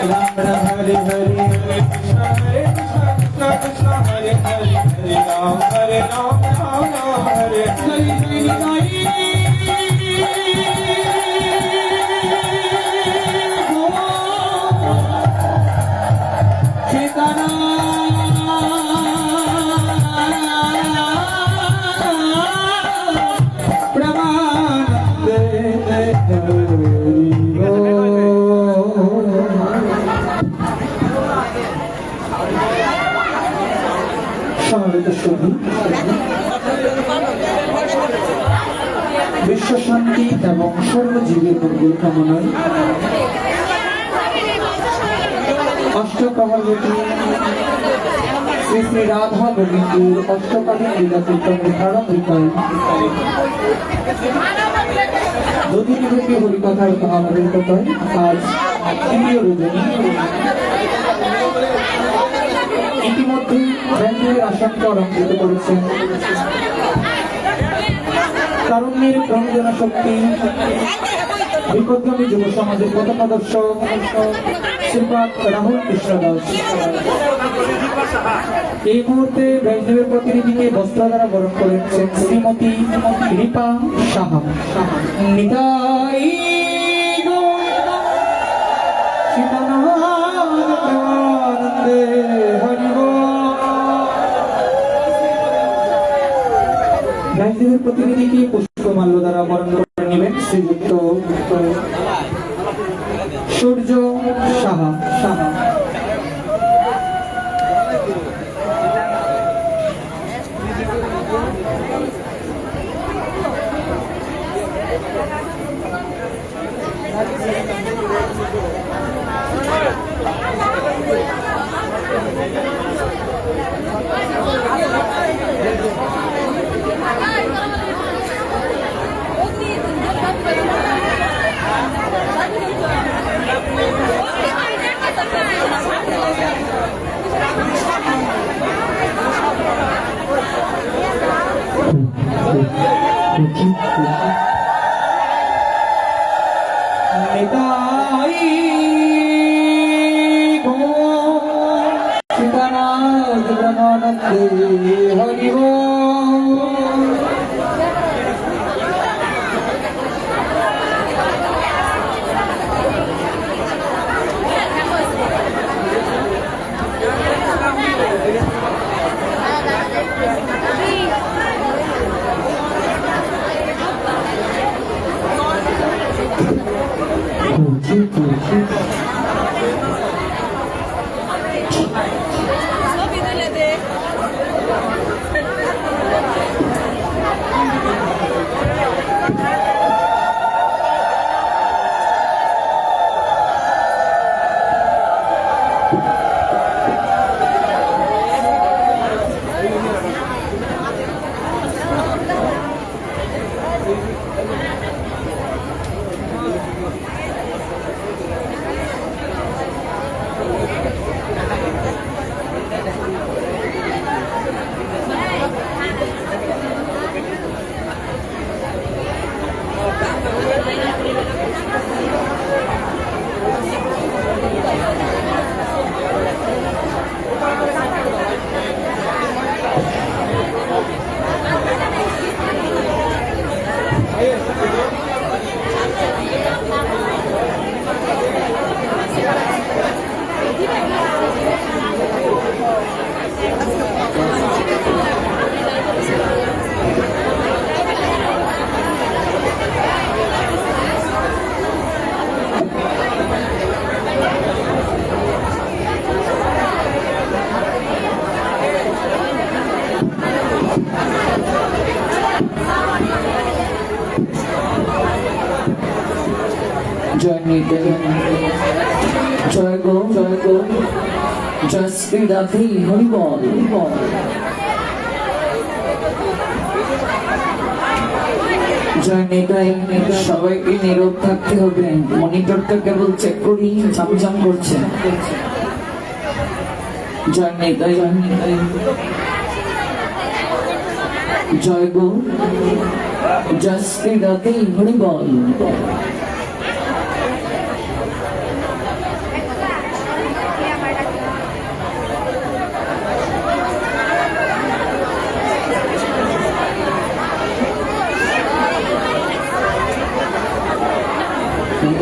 Ram Ram Hare Hare Hare Krishna Krishna Krishna Hare Hare Hare Ram Ram Ram Hare Hare বিশ্ব শান্তি এবং সর্বজীবের মঙ্গল কামনায় অষ্টপ্রহরী শ্রী শ্রী রাধা গোবিন্দর অষ্টকালীন লীলা কীর্তনের প্রারম্ভিকায় দুদিনব্যাপী হরিকথার আমাদের কথায় আজ তৃতীয় রজনী। ইতিমধ্যে ব্যাংকের আসনকে অলঙ্কৃত করেছেন তারুণ্যের প্রণোদনা শক্তি বিপদগামী যুব সমাজের পথপ্রদর্শ শ্রীপাদ রাহুল কৃষ্ণ দাস। এই মুহূর্তে বৈষ্ণবের প্রতিনিধিকে বস্ত্র দ্বারা বরণ করেছেন শ্রীমতী রিপা সাহা। নিতাই রাজ্যের প্রতিনিধিকে পুষ্পমাল্য দ্বারা বরণ করে নেবেন শ্রীযুক্ত সূর্য সাহা। নিতাই গো সীতানাথ ব্রহ্মানন্দে হরি বল। জয় গো জয় শ্রী রাধে হরি বল। জয় নিতাই। সবাইকে নীরব থাকতে হবে, মনিটরটা কেবল চেক করি ঝামঝাম করছে। জয় নিতাই জয় গো জয় শ্রী রাধে হরি বল।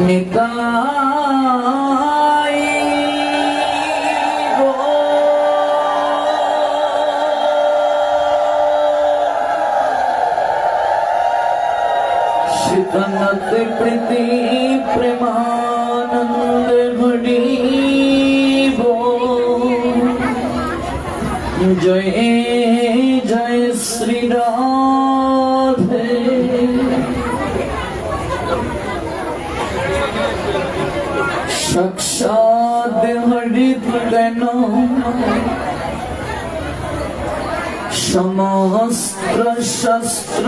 নিতাই শীতনতে প্রীতি প্রেমানন্দ হরি জয় জয় শ্রী রাধে। সাক্ষাৎ হরি কেন সমস্ত শাস্ত্র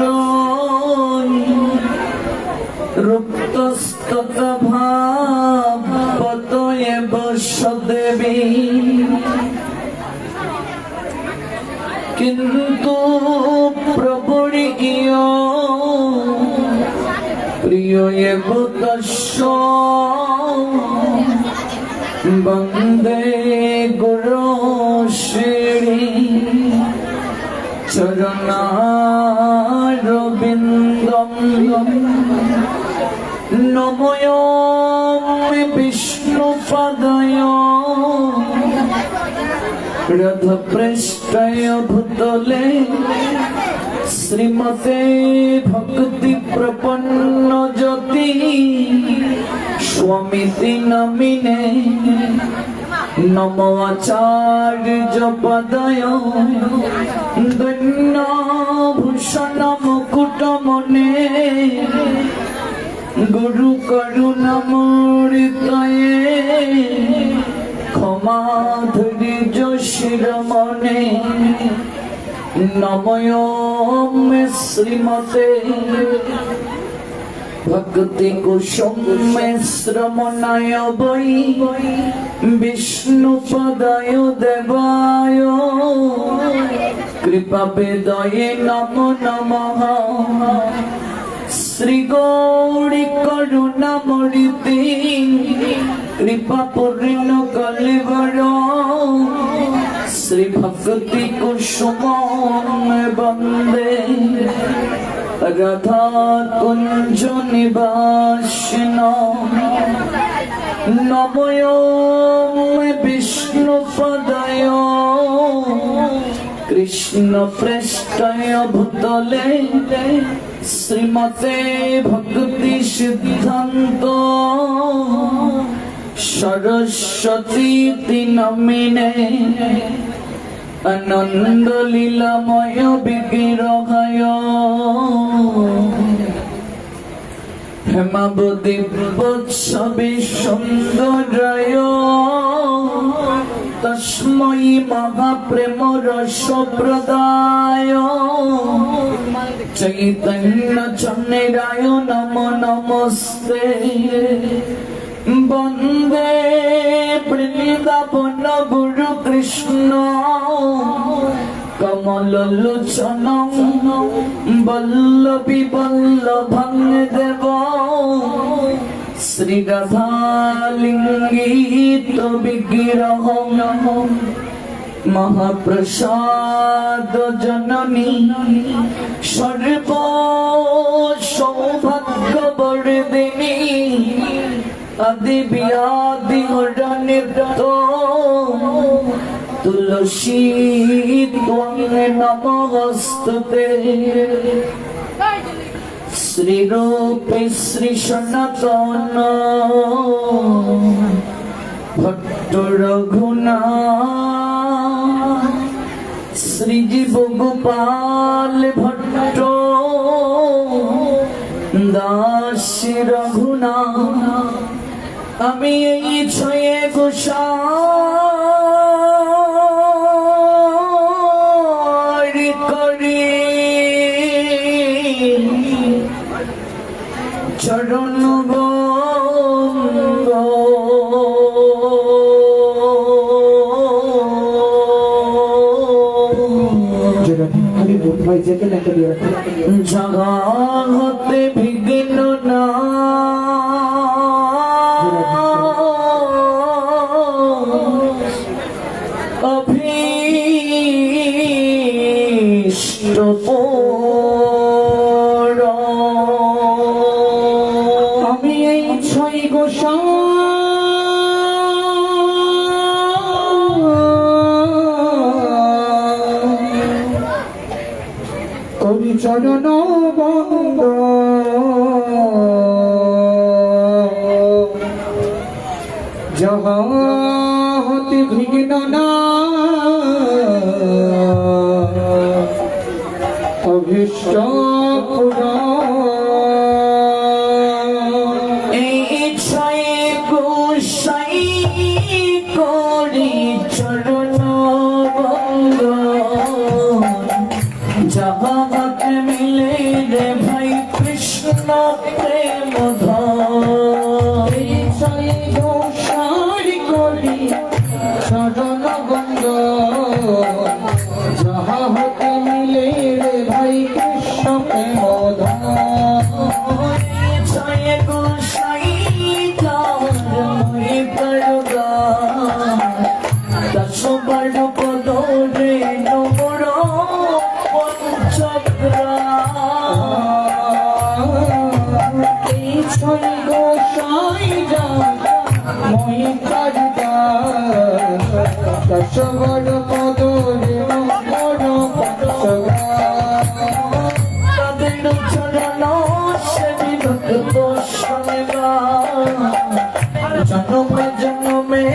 রুক্তস্তত ভাবত এব সদেবী কিন্তু প্রবণীয় প্রিয় এব তস্য বন্দে গুরু শ্রী চরণারবিন্দম নময় বিষ্ণুপদায় রথপৃষ্ঠয় ভূতলে শ্রীমতে ভক্তি প্রপন্ন জ্যোতি স্বামীতি নমিনে নমো আচার্য পদয় দৈন্যভূষণ মুকুটমনে গুরু করুণামূর্তয়ে ক্ষমা ধৈর্য শিরোমণে নমঃ শ্রীমতে ভক্তি কুসুম শ্রমণায় বৈ বিষ্ণুপদায় দেবায় কৃপা বেদয়ে নমো নমঃ শ্রী গৌরী করুণামূর্তি কৃপা পূর্ণ কলিবর শ্রী ভক্তি কুসুম বন্দে রাধা কুঞ্জ নিবাসিন নমঃ বিষ্ণুপদায় কৃষ্ণ পৃষ্ঠয় ভূতলে শ্রীমতে ভক্তি সিদ্ধান্ত সরস্বতী নমিনে আনন্দ লীলাময় বিগ্রহায় হেমাবতী বৎসবে সুন্দরায় তস্मै মহাপ্রেম রস প্রদায় চৈতন্য চন্দ্রায় নমো নমস্তে বন্দে বৃন্দাবন গুরু কৃষ্ণ কমল লোচন বল্লভী বল্লভং দেব শ্রী রাধালিঙ্গিত বিগ্রহ মহাপ্রসাদ জননী সর্ব সৌভাগ্য বর্ধিনী আদি ব্যাধি হরণিত তুলসী ত্বং নমস্তুতে শ্রীরূপে শ্রী সনাতন ভট্ট রঘুনাথ শ্রীজীব গোপাল ভট্ট দাস রঘুনাথ আমি এই ছয়ে গোসাই করি চরণ বন্দ জগতে বিঘ্ন না অভীষ্ট আমি এই ছয় করি চরণ বন্দ যাহা হতে বিঘ্ন না অভীষ্ট এই ইচ্ছায় গোসাই করি চরণ বন্দ যাহা হাতে মিলে রে ভাই কৃষ্ণ প্রেম ধর ইচ্ছায় গোসাই করি চরণ বন্দ যাহা হতে মিলে রে ভাই কৃষ্ণ প্রেম জয় গোসাই যার মই করগা দশ বড় পদ রে নমর পঞ্চগ্রা ইচ্ছায় গোসাই যা মই করগা দশ বড় পদ রে নমর পঞ্চগ্রা তাদের চরণ সেবি ভক্ত সঙ্গা জন্মে জন্মে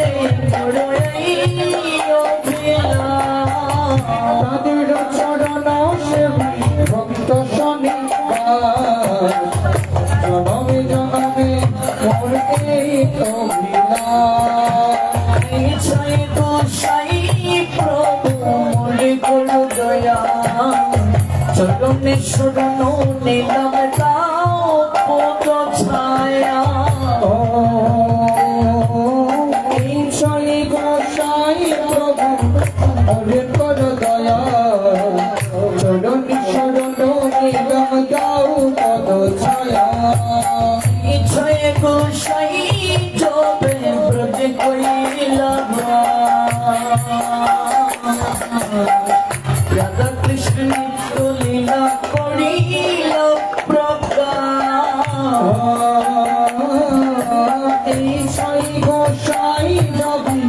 করই অভিলাষ তাদের চরণ সেবী ভক্ত শনিবার জনমে জনমে মোর এই অভিলাষ জয় গোসাই প্রভু মনে করু দয়া চরণে শরণ নিলাম দাও পদ ছায়া ঈশ্বরী গোসাই প্রভু হরে কর দয়া চরণ শরণ নিগম গাও পদ ছায়া জয় গোসাই জবে ব্রজ কইলা রাধা কৃষ্ণ নিত্য লীলা করিল প্রকাশ ঈশ্বরী গোসাই রবি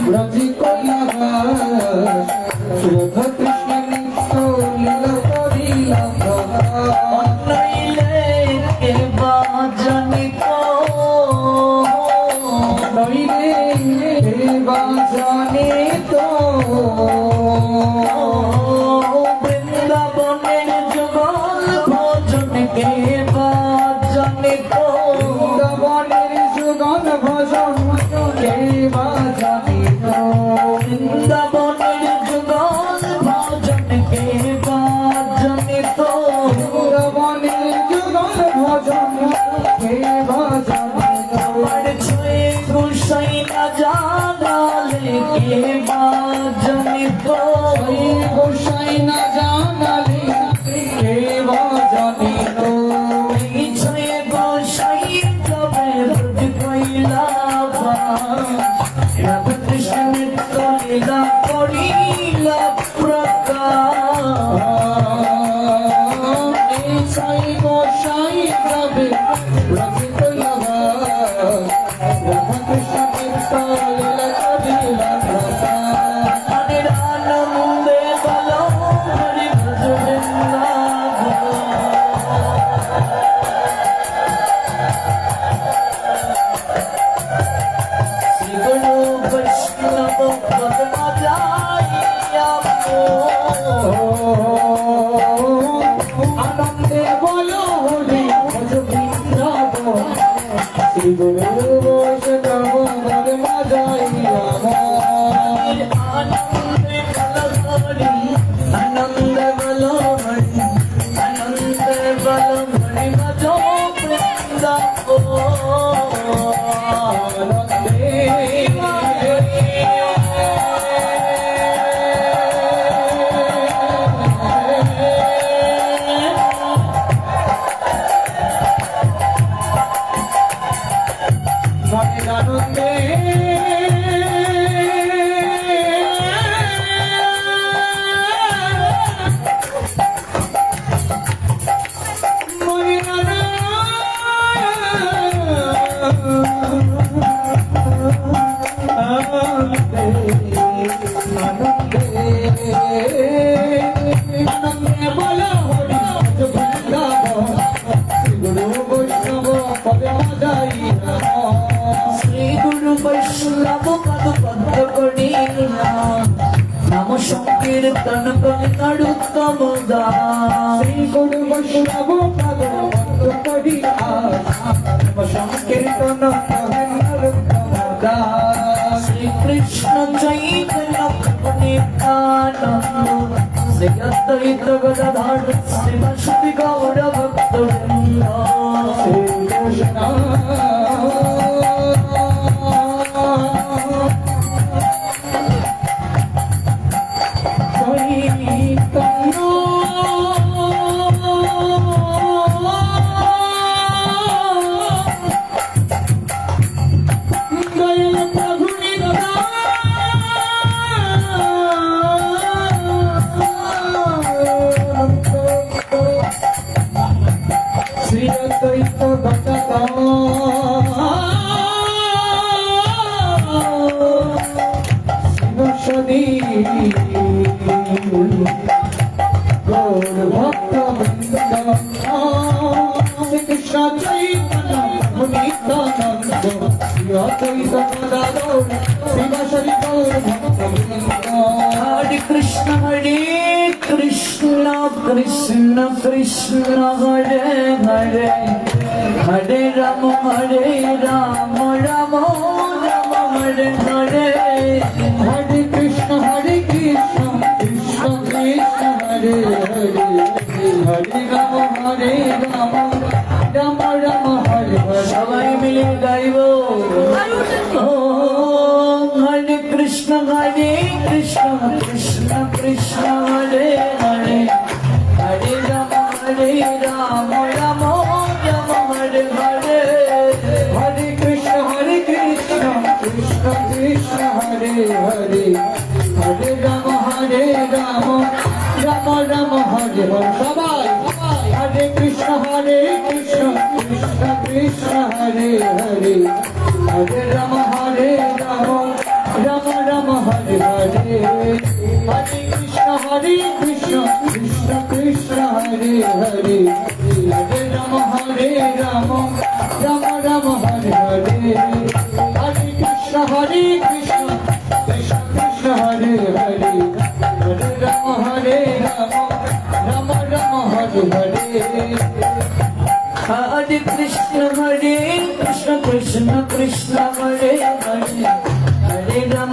ব্রজি কইলা রাধা কৃষ্ণ নিত্য লীলা করিলা নইলে কে বাজনিক নইলে বাজানে তো বৃন্দাবনের যুগল ভোজন কে বাজনিক বনের সুগন ভজন কে বাজানে তো বৃন্দাবনের যুগল ভোজন কে বাজনিক বনের সুগন ভজন কে বাজানে তো আমার ছয়ে গোসাই না জানালে কে বাজনিক গোসাই না জানালে কে বাজানে তো ছয়ে গোসাই তবে ব্রজ কইলা রাধা কৃষ্ণ নিত্য লীলা করিলা প্রকাশ সাই গোসাই রবি রবি কইলা রাধা কৃষ্ণ নিত্য লীলা করিলা মনের আনন্দে বলো হরি ভজ শ্রী গুরু বৈষ্ণব পদ যাইয়া আনন্দে বলো হরি ভজ বৃন্দাবন শ্রী গুরু বৈষ্ণব বলে মাজাইয়া আনন্দে বলো হরি আনন্দে বলো হরি আনন্দে বলো হরি ভজ আনন্দে মনের প্রভু প্রভু বন্ধ করি সংকীর্তন শ্রী কৃষ্ণ চৈতন্য নিত্যানন্দ শ্রী অদ্বৈত গদাধর শ্রীবাসুদেব গৌর ভক্তবৃন্দ শ্রী কৃষ্ণ শ্রী অদ্বৈত গদাধর শিবসদী গৌর ভক্ত বৃন্দ শ্রী কৃষ্ণ চৈতন্য নিত্যানন্দ শ্রী অদ্বৈত গদাধর শিবসদী গৌর ভক্ত বৃন্দ হরে কৃষ্ণ কৃষ্ণ কৃষ্ণ হরে হরে হরে রাম রাম রাম হরে হরে হরে কৃষ্ণ কৃষ্ণ কৃষ্ণ হরে হরে হরে রাম রাম রাম রাম হরে হরে সবাই মিলে গাইব ও হরে কৃষ্ণ কৃষ্ণ কৃষ্ণ হরে হরে হরে রাম রাম রাম হরে হরে হরে কৃষ্ণ কৃষ্ণ কৃষ্ণ হরে হরে হরে রাম রাম রাম হরে হরে সবাই হরে কৃষ্ণ কৃষ্ণ কৃষ্ণ হরে হরে হরে রাম রাম রাম হরে হরে হরে কৃষ্ণ কৃষ্ণ কৃষ্ণ হরে হরে হরে রাম রাম রাম হরে হরে হরে কৃষ্ণ কৃষ্ণ কৃষ্ণ হরে হরে হরে রাম রাম রাম হরে হরে হরে কৃষ্ণ কৃষ্ণ কৃষ্ণ হরে হরে হরে রাম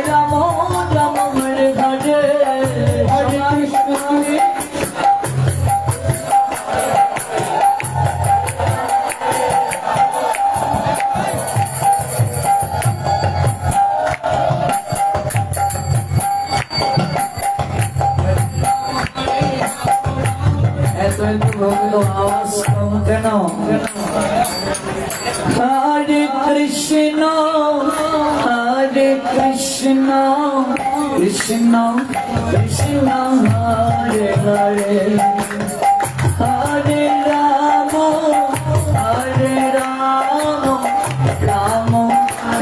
রাম রাম হরে হরে হরে কৃষ্ণ এত ভক্ত আওয়াজ কম কেন হরে কৃষ্ণ কৃষ্ণ কৃষ্ণ হরে হরে হরে রাম রাম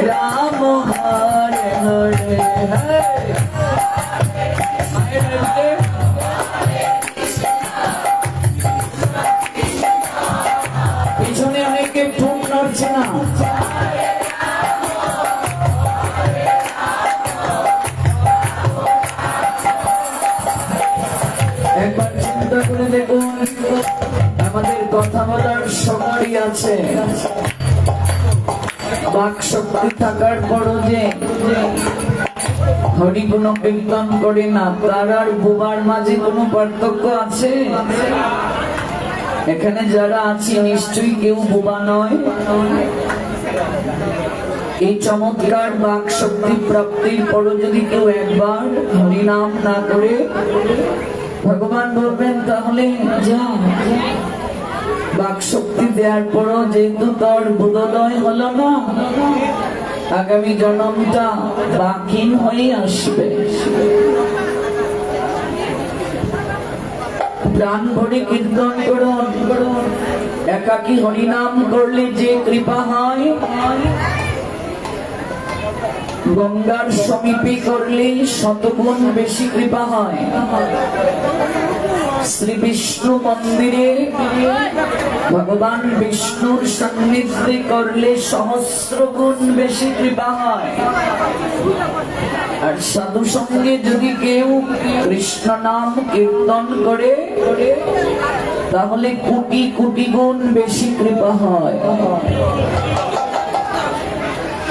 রাম হরে হরে হরে পিছনে অনেকে ঠুক নড়ছে না একবার চিন্তা করে দেখুন আমাদের কথা বলার সময় আছে বাক শক্তি থাকার পরও যে হরি গুণ কীর্তন করে না তার আর বোবার মাঝে কোনো পার্থক্য আছে? এখানে যারা আছি নিশ্চয়ই কেউ বোবা নয়। এই চমৎকার বাক শক্তি প্রাপ্তির পরও যদি কেউ একবার হরিনাম না করে ভগবান বলবেন তাহলে যা বাক শক্তি দেওয়ার পরও যেহেতু তোর বোধোদয় হলো না, আগামী জন্মটা বাকহীন হয়ে আসবে। প্রাণ ভরে কীর্তন করুন, একাকী হরিনাম করলে যে কৃপা হয় গঙ্গার সমীপে করলে শতগুণ বেশি কৃপা হয়। শ্রী বিষ্ণু মন্দিরে ভগবান বিষ্ণুর সান্নিধ্যে করলে সহস্র গুণ বেশি কৃপা হয়। আর সাধু সঙ্গে যদি কেউ কৃষ্ণ নাম কীর্তন করে তাহলে কোটি কোটি গুণ বেশি কৃপা হয়।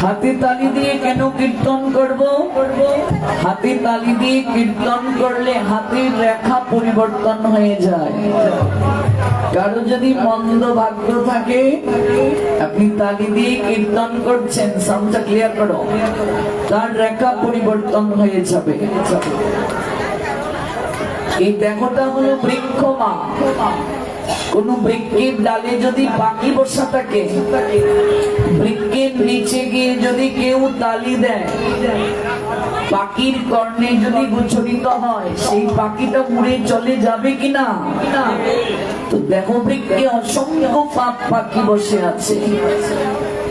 হাতে তালি দিয়ে কেন কীর্তন করব? হাতে তালি দিয়ে কীর্তন করলে হাতের রেখা পরিবর্তন হয়ে যায়। কারো যদি মন্দ ভাগ্য থাকে, আপনি তালি দিয়ে কীর্তন করছেন, সাউন্ডটা ক্লিয়ার করো, তার রেখা পরিবর্তন হয়ে যাবে। এই দেহটা হলো বৃক্ষ মা। কোন বৃক্ষের ডালে যদি পাখি বসা থাকে, বৃক্ষের নিচে গিয়ে যদি কেউ তালি দেয়, পাখির কর্ণে যদি গোচরিত হয়, সেই পাখিটা উড়ে চলে যাবে কিনা? তো দেখো বৃক্ষে অসংখ্য পাপ পাখি বসে আছে।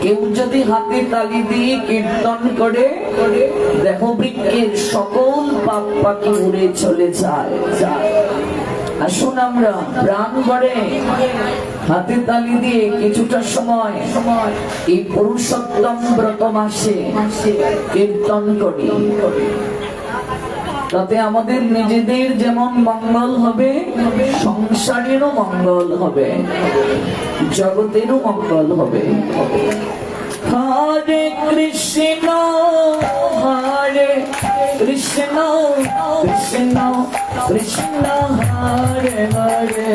কেউ যদি হাতে তালি দিয়ে কীর্তন করে, দেখো বৃক্ষের সকল পাপ পাখি উড়ে চলে যায়। আসুন আমরা প্রাণ ভরে হাতে তালি দিয়ে কিছুটা সময় এই পুরুষোত্তম ব্রত মাসে কীর্তন করি। তাতে আমাদের নিজেদের যেমন মঙ্গল হবে, সংসারেরও মঙ্গল হবে, জগতেরও মঙ্গল হবে। হরে কৃষ্ণ হরে কৃষ্ণ কৃষ্ণ কৃষ্ণ হরে হরে,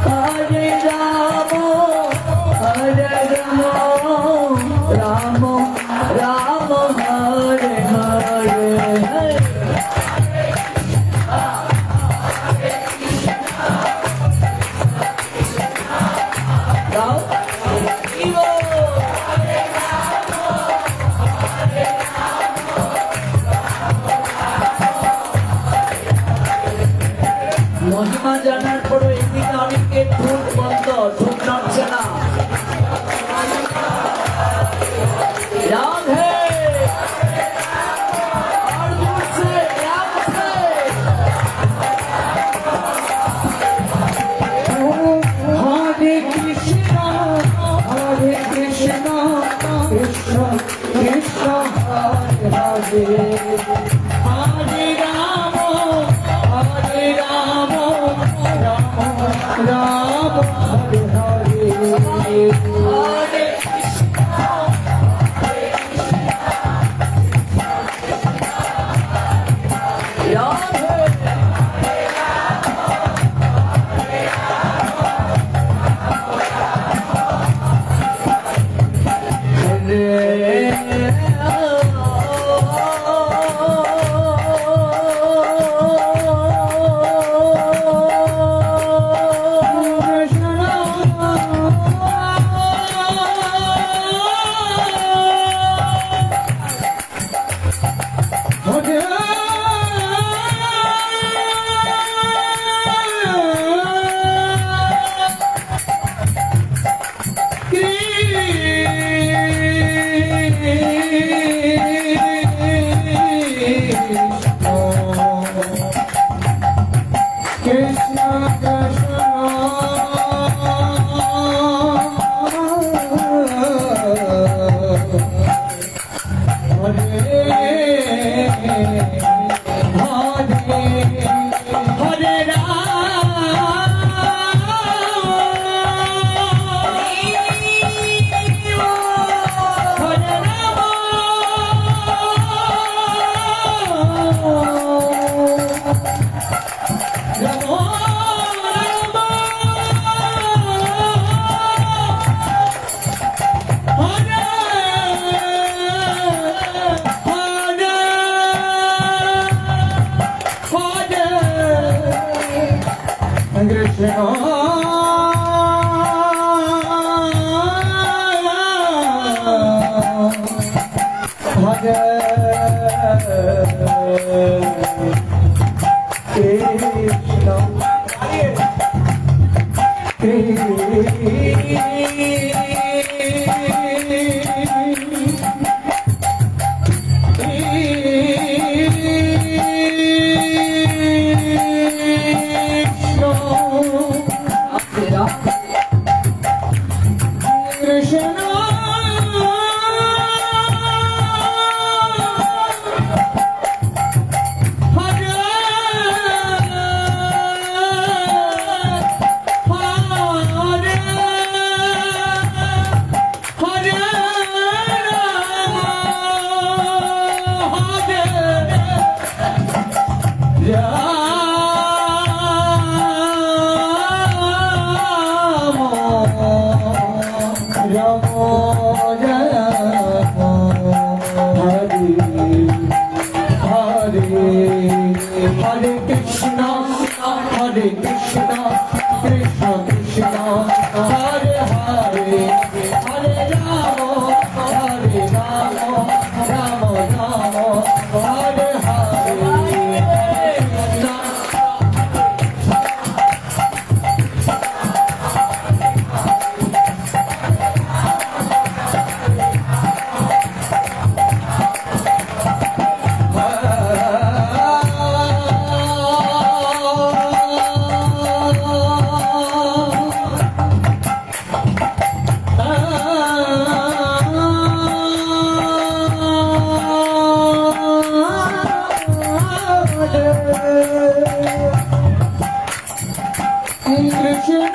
হরে রাম রাম রাম হরে হরে। মহিমা জানার পরও এদিকে অনেকে ঠোঁট বন্ধ, ঠোঁট নামছে না। রাধে আর বলছে রাধে। হরে কৃষ্ণ কৃষ্ণ কৃষ্ণ হরে হরে, হরে রাম রাম হরে হরে, হরে কৃষ্ণ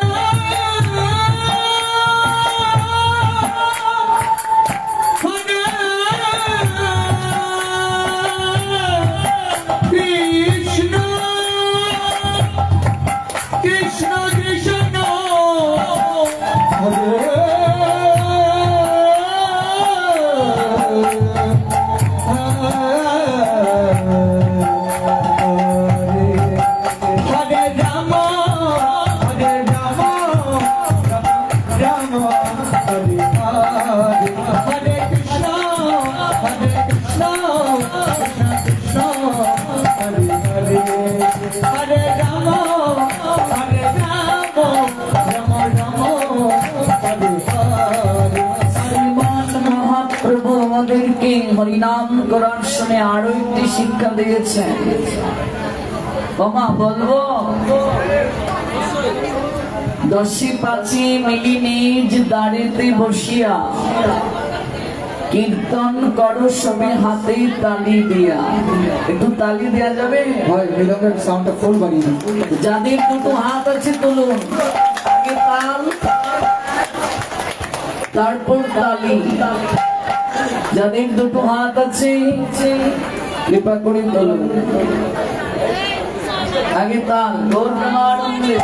প্রভু আমাদেরকে হরিনাম করার সময় আরো একটি শিক্ষা দিয়েছেন। বাবা বলবো, দশে পাঁচে মিলি নিজ দাঁড়েতে বসিয়া কীর্তন করো সবে হাতে তালি দিয়া। একটু তালি দেয়া যাবে? হয় মৃদঙ্গের সাউন্ডটা ফুল বাড়িয়ে দিন। যাদের দুটো হাত আছে তুলুন, আগে তাল তারপর তালি। যাদের দুটো হাত আছে কৃপা করে তুলুন, আগে তাল। গৌর প্রেমানন্দে।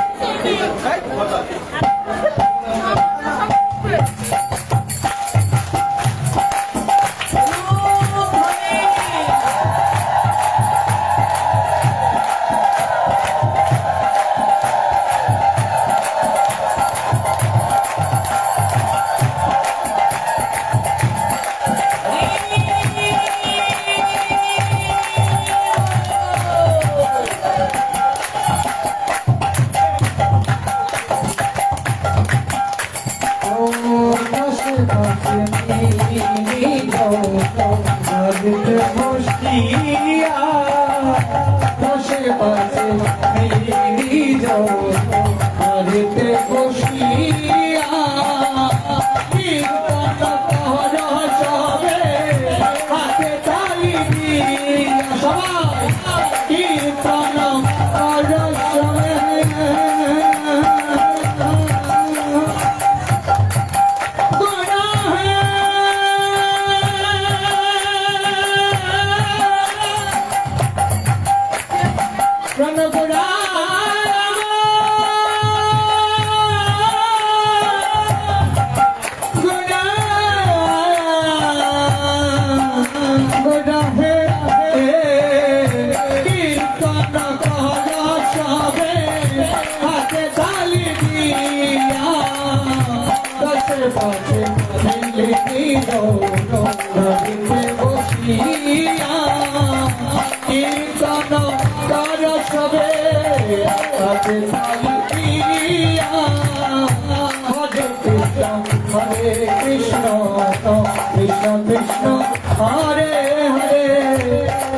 Krishna Krishna Hare Hare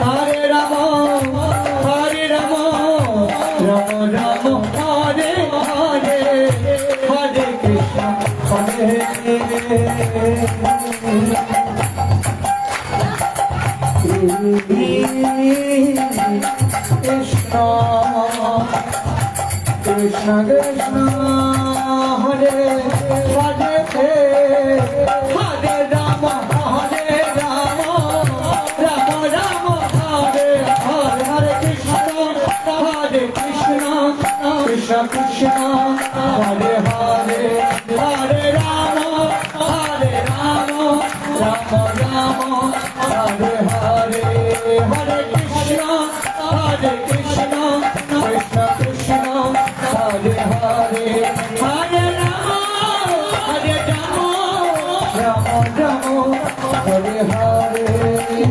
Hare Rama Hare Rama Rama Rama Hare Hare Hare Krishna Krishna Krishna Hare Hare Hare Rama Hare Rama Rama Rama Hare Hare Hare Krishna Krishna Krishna Hare Hare Hare Rama Hare Rama Rama Rama Hare Hare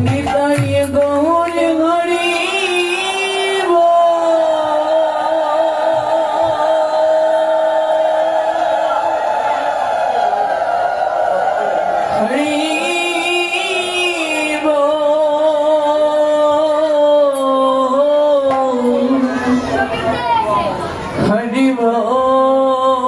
Nitai Gour Hari Hari বল।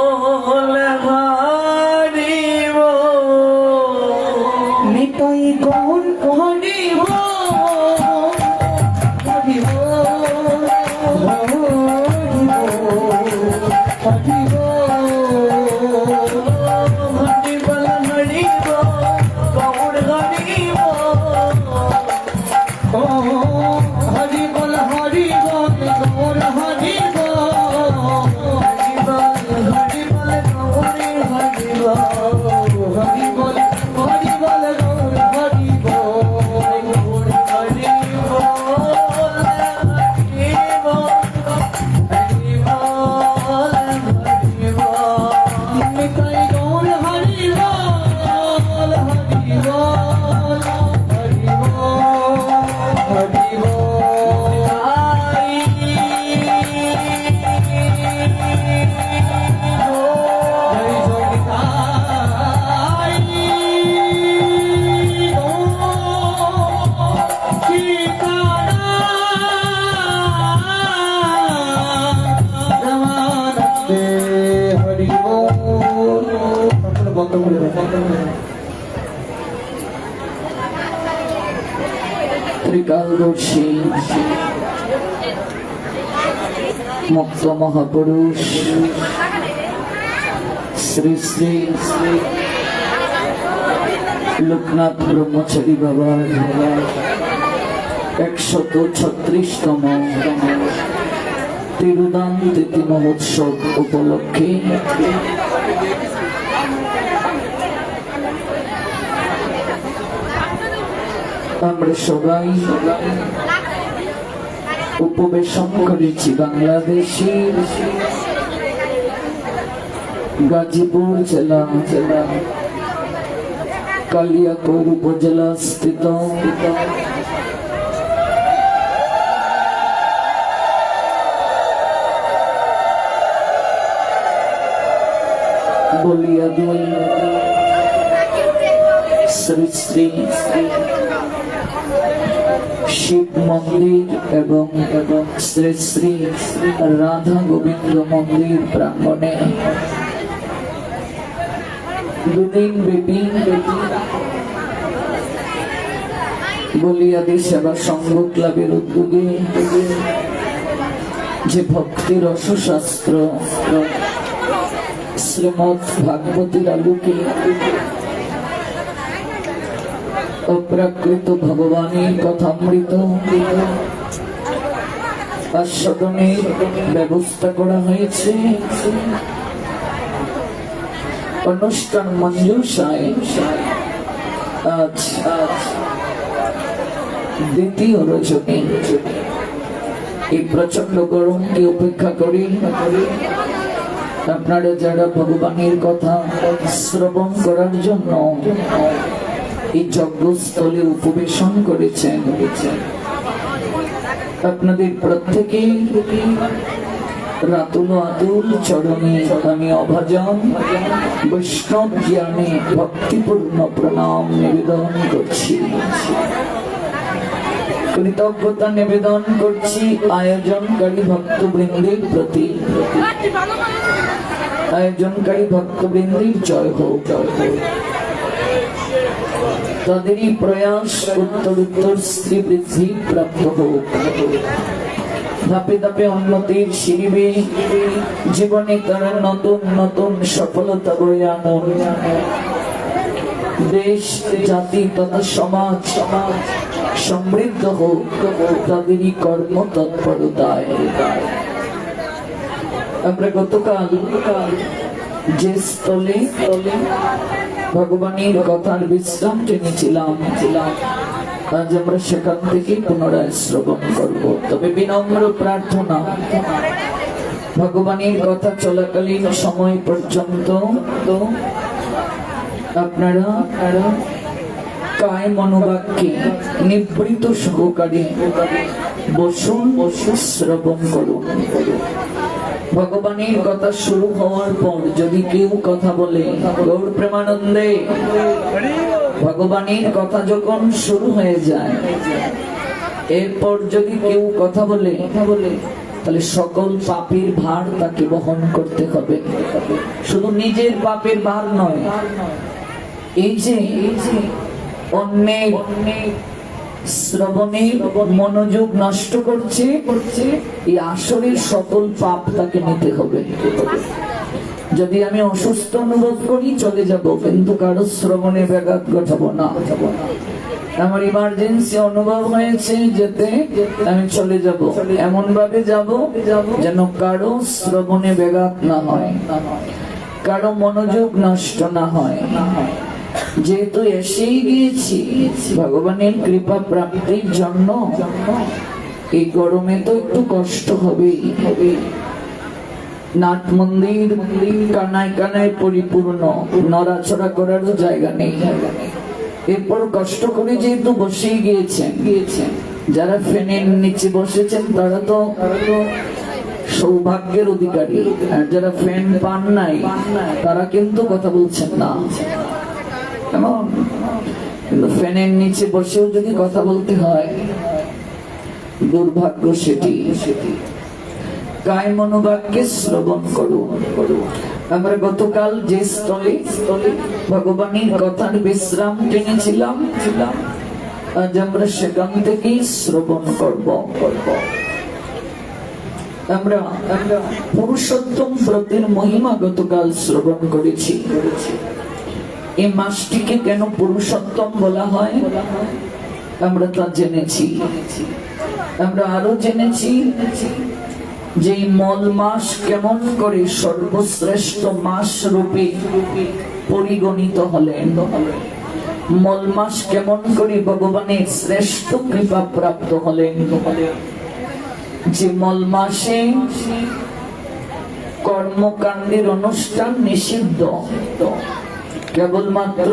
ত্রিকালদর্শী মুক্ত মহাপুরুষ শ্রী শ্রী লোকনাথ ব্রহ্মচারী বাবার 136তম তিরুদান তিথি মহোৎসব উপলক্ষে আমরা সবাই উপবেশন করেছি বাংলাদেশের গাজীপুর জেলা কালিয়াকৈর উপজেলা স্থিত বলিয়াদি শ্রী শ্রী শিব মন্দির এবং শ্রী শ্রী রাধা গোবিন্দ মন্দির প্রাঙ্গণে দুদিন ব্যাপী বলিয়াদি সেবা সংঘ ক্লাবের উদ্যোগে যে ভক্তি রসশাস্ত্র শ্রীমৎ ভাগবতীর আলোকে অপ্রাকৃত ভগবানের কথামৃত আস্বাদনের ব্যবস্থা করা হয়েছে। অনুষ্ঠান মঞ্জুষায় আজ দ্বিতীয় রজনী এই প্রচন্ড গরমকে উপেক্ষা করি আপনারা যারা ভগবানের কথা শ্রবণ করার জন্য এই যজ্ঞস্থলে উপবেশন করেছেন, আপনাদের প্রত্যেকেই রাতুল আতুল চরণে আমি অভাজন বৈষ্ণব জ্ঞানে ভক্তিপূর্ণ প্রণাম নিবেদন করছি, কৃতজ্ঞতা নিবেদন করছি আয়োজনকারী ভক্তবৃন্দের প্রতি। আয়োজনকারী ভক্তবৃন্দের জয় হোক, তাদেরই প্রয়াস উত্তরোত্তর শ্রীবৃদ্ধি প্রাপ্ত হোক, ধাপে ধাপে উন্নতির সিঁড়ি জীবনে তারা নতুন নতুন সফলতা বয়ে আনুন। দেশ জাতি তথা সমাজ সমৃদ্ধ হোক তাদেরই কর্ম তৎপরতায়। আমরা গতকাল যে স্থলে ভগবানের কথার বিশ্রাম টেনেছিলাম, আজ আমরা সেখান থেকে পুনরায় শ্রবণ করব। তবে বিনম্র প্রার্থনা, ভগবানের কথা চলাকালীন সময় পর্যন্ত আপনারা কায় মনোবাক্যে নিবৃত সহকারে বসুন, শ্রবণ করুন। ভগবানের কথা শুরু হওয়ার পর যদি কেউ কথা বলে, গৌর প্রেমানন্দে, ভগবানের কথা যখন শুরু হয়ে যায় এরপর যদি কেউ কথা বলে তাহলে সকল পাপের ভার তাকে বহন করতে হবে। শুধু নিজের পাপের ভার নয়, এই যে অন্যের শ্রবণে মনোযোগ নষ্ট করছে, এই আসরের সকল পাপ তাকে নিতে হবে। যদি আমি অসুস্থ অনুভব করি চলে যাব, কিন্তু কারো শ্রবণে ব্যাঘাত ঘটাবো না। আমার ইমার্জেন্সি অনুভব হয়েছে যেতে, আমি চলে যাব, এমন ভাবে যাব যেন কারো শ্রবণে ব্যাঘাত না হয়, কারো মনোযোগ নষ্ট না হয়। যেহেতু এসেই গিয়েছি ভগবানের কৃপা প্রাপ্তির জন্য, এই গরমে তো একটু কষ্ট হবেই। নাট মন্দির কানায় কানায় পরিপূর্ণ, নড়াচড়া করারও জায়গা নেই। এরপর কষ্ট করে যেহেতু বসেই গিয়েছেন, যারা ফ্যানের নিচে বসেছেন তারা তো সৌভাগ্যের অধিকারী, আর যারা ফ্যান পান নাই তারা কিন্তু কথা বলছেন না। কেমন? কিন্তু ফ্যানের নিচে বসেও যদি কথা বলতে হয়, দুর্ভাগ্য সেটি। কায় মনোবাক্যে শ্রবণ করুন। আমরা গতকাল যে স্থলে ভগবানের কথার বিশ্রাম টেনেছিলাম, আজ আমরা সেখান থেকেই শ্রবণ করব। আমরা পুরুষোত্তম ব্রতের মহিমা গতকাল শ্রবণ করেছি। এই মাসটিকে কেন পুরুষোত্তম বলা হয় আমরা তা জেনেছি। আমরা আরো জেনেছি যে মল মাস কেমন করে সর্বশ্রেষ্ঠ মাস রূপে পরিগণিত হলেন, মল মাস কেমন করে ভগবানের শ্রেষ্ঠ কৃপা প্রাপ্ত হলেন। যে মল মাসে কর্মকাণ্ডের অনুষ্ঠান নিষিদ্ধ, কেবলমাত্র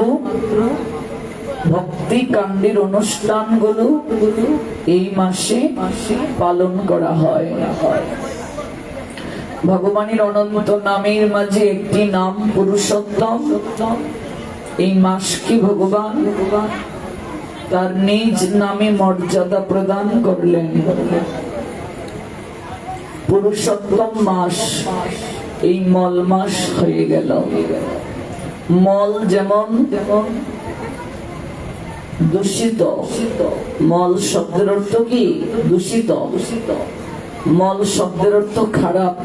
ভক্তি কাণ্ডের অনুষ্ঠানগুলো এই মাসে পালন করা হয়। ভগবানের অনন্ত নামের মাঝে একটি নাম পুরুষোত্তম। এই মাসকে ভগবান তার নিজ নামে মর্যাদা প্রদান করলেন। পুরুষোত্তম মাস এই মল মাস হয়ে গেল। মল যেমন দূষিত, মল শব্দের অর্থ কি? দূষিত। মল শব্দের অর্থ খারাপ।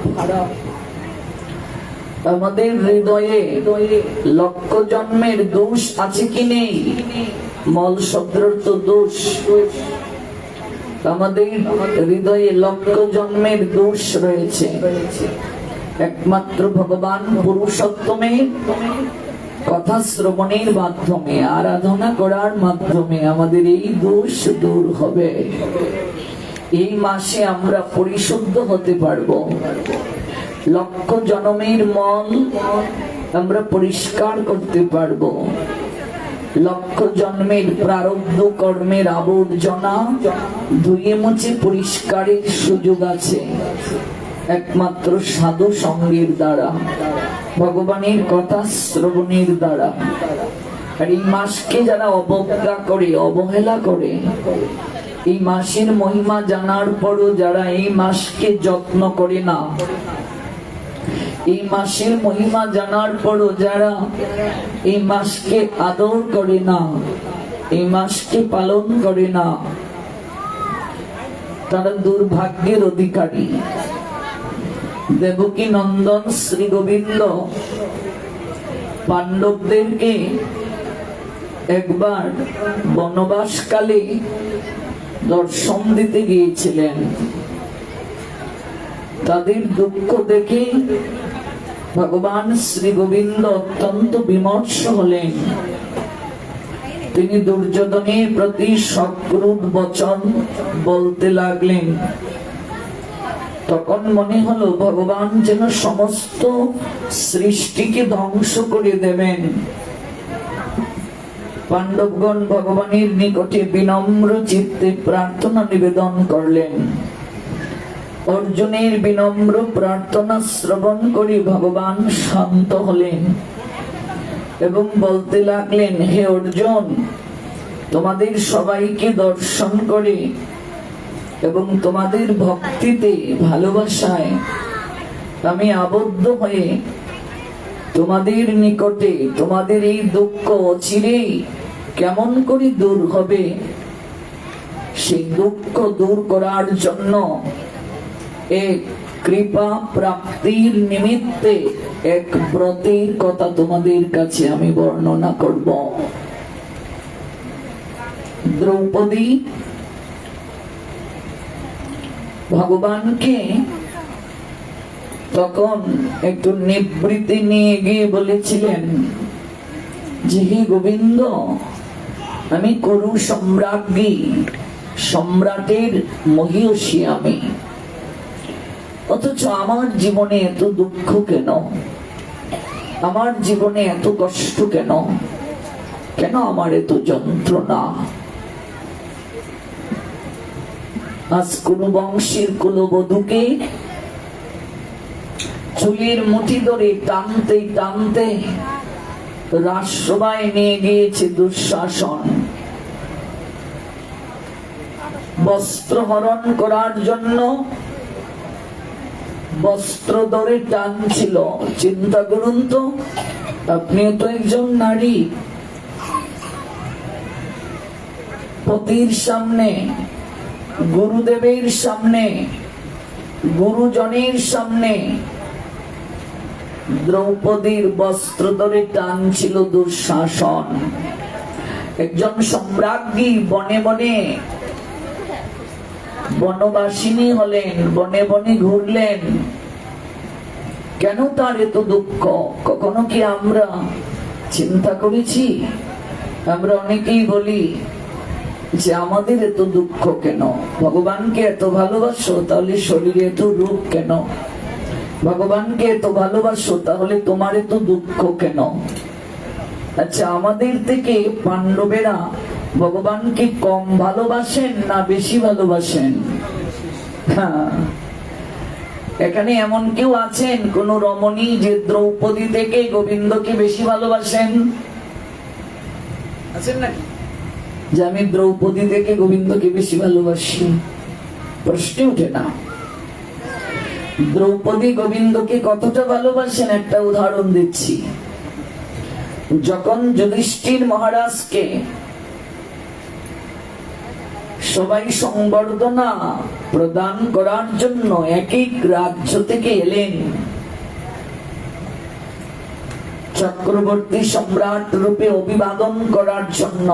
আমাদের হৃদয়ে লক্ষ জন্মের দোষ আছে কি নেই? মল শব্দের অর্থ দোষ। আমাদের হৃদয়ে লক্ষ জন্মের দোষ রয়েছে। একমাত্র ভগবান পুরুষোত্তমের কথা শ্রবণের মাধ্যমে, আরাধনা করার মাধ্যমে আমাদের এই দোষ দূর হবে। এই মাসে আমরা পরিশুদ্ধ হতে পারবো। লক্ষ জন্মের মল আমরা পরিষ্কার করতে পারবো। লক্ষ জন্মের প্রারব্ধ কর্মের আবর্জনা ধুয়ে মুছে পরিষ্কারের সুযোগ আছে একমাত্র সাধু সঙ্গের দ্বারা, ভগবানের কথা শ্রবণের দ্বারা। আর এই মাসকে যারা অবজ্ঞা করে, অবহেলা করে, এই মাসের মহিমা জানার পরও যারা এই মাসকে যত্ন করে না, এই মাসের মহিমা জানার পরও যারা এই মাসকে আদর করে না, এই মাসকে পালন করে না, তারা দুর্ভাগ্যের অধিকারী। দেবকী নন্দন শ্রী গোবিন্দ পাণ্ডবদেরকে একবার বনবাসকালে দর্শন দিতে গিয়েছিলেন। তাদের দুঃখ দেখে ভগবান শ্রী গোবিন্দ অত্যন্ত বিমর্ষ হলেন। তিনি দুর্যোধনের প্রতি সক্রূর বচন বলতে লাগলেন। তখন মনে হলো ভগবান যেন সমস্ত সৃষ্টিকে ধ্বংস করে দেবেন। পাণ্ডবগণ ভগবানের নিকটে বিনম্র চিত্তে প্রার্থনা নিবেদন করলেন। অর্জুনের বিনম্র প্রার্থনা শ্রবণ করে ভগবান শান্ত হলেন এবং বলতে লাগলেন, হে অর্জুন, তোমাদের সবাইকে দর্শন করে এবং তোমাদের ভক্তিতে, ভালোবাসায় আমি আবদ্ধ হয়ে তোমাদের নিকটে তোমাদের এই দুঃখ অচিরেই কেমন করে দূর হবে, সেই দুঃখ দূর করার জন্য এক কৃপা প্রাপ্তির নিমিত্তে এক ব্রতের কথা তোমাদের কাছে আমি বর্ণনা করব। দ্রৌপদী ভগবানকে তখন একটু নিবৃত্তি নিয়ে গিয়ে বলেছিলেন যে হে গোবিন্দ, আমি করু সম্রাজ্ঞী, সম্রাটের মহিষী আমি, অথচ আমার জীবনে এত দুঃখ কেন, আমার জীবনে এত কষ্ট কেন, কেন আমার এত যন্ত্রণা? আজ কোন বংশের কুলবধূকে চুলের মুঠি ধরে টানতে টানতে রাজসভায় নিয়ে গিয়েছে দুঃশাসন, বস্ত্র হরণ করার জন্য বস্ত্র ধরে টানছিল। চিন্তা করুন তো, আপনিও তো একজন নারী, পতির সামনে, গুরুদেবের সামনে, গুরুজনের সামনে দ্রৌপদীর বস্ত্র ধরে টানছিল দুঃশাসন। একজন সম্রাজ্ঞী বনে বনে বনবাসিনী হলেন, বনে বনে ঘুরলেন, কেন তার এত দুঃখ? কখনো কি আমরা চিন্তা করেছি? আমরা অনেকেই বলি যে আমাদের এত দুঃখ কেন? ভগবানকে এত ভালোবাসো, তাহলে শরীরে এত রূপ কেন? ভগবানকে এত ভালোবাসো, তাহলে তোমার এত দুঃখ কেন? আচ্ছা, আমাদের থেকে পাণ্ডবেরা ভগবানকে কম ভালোবাসেন না বেশি ভালোবাসেন? হ্যাঁ, এখানে এমন কেউ আছেন কোন রমণী যে দ্রৌপদী থেকে গোবিন্দকে বেশি ভালোবাসেন? আছেন নাকি? যে আমি দ্রৌপদী থেকে গোবিন্দকে বেশি ভালোবাসি, প্রশ্নই ওঠে না। দ্রৌপদী গোবিন্দকে কতটা ভালোবাসেন একটা উদাহরণ দিচ্ছি। যখন যুধিষ্ঠির মহারাজকে সবাই সংবর্ধনা প্রদান করার জন্য এক এক রাজ্য থেকে এলেন, চক্রবর্তী সম্রাট রূপে অভিবাদন করার জন্য,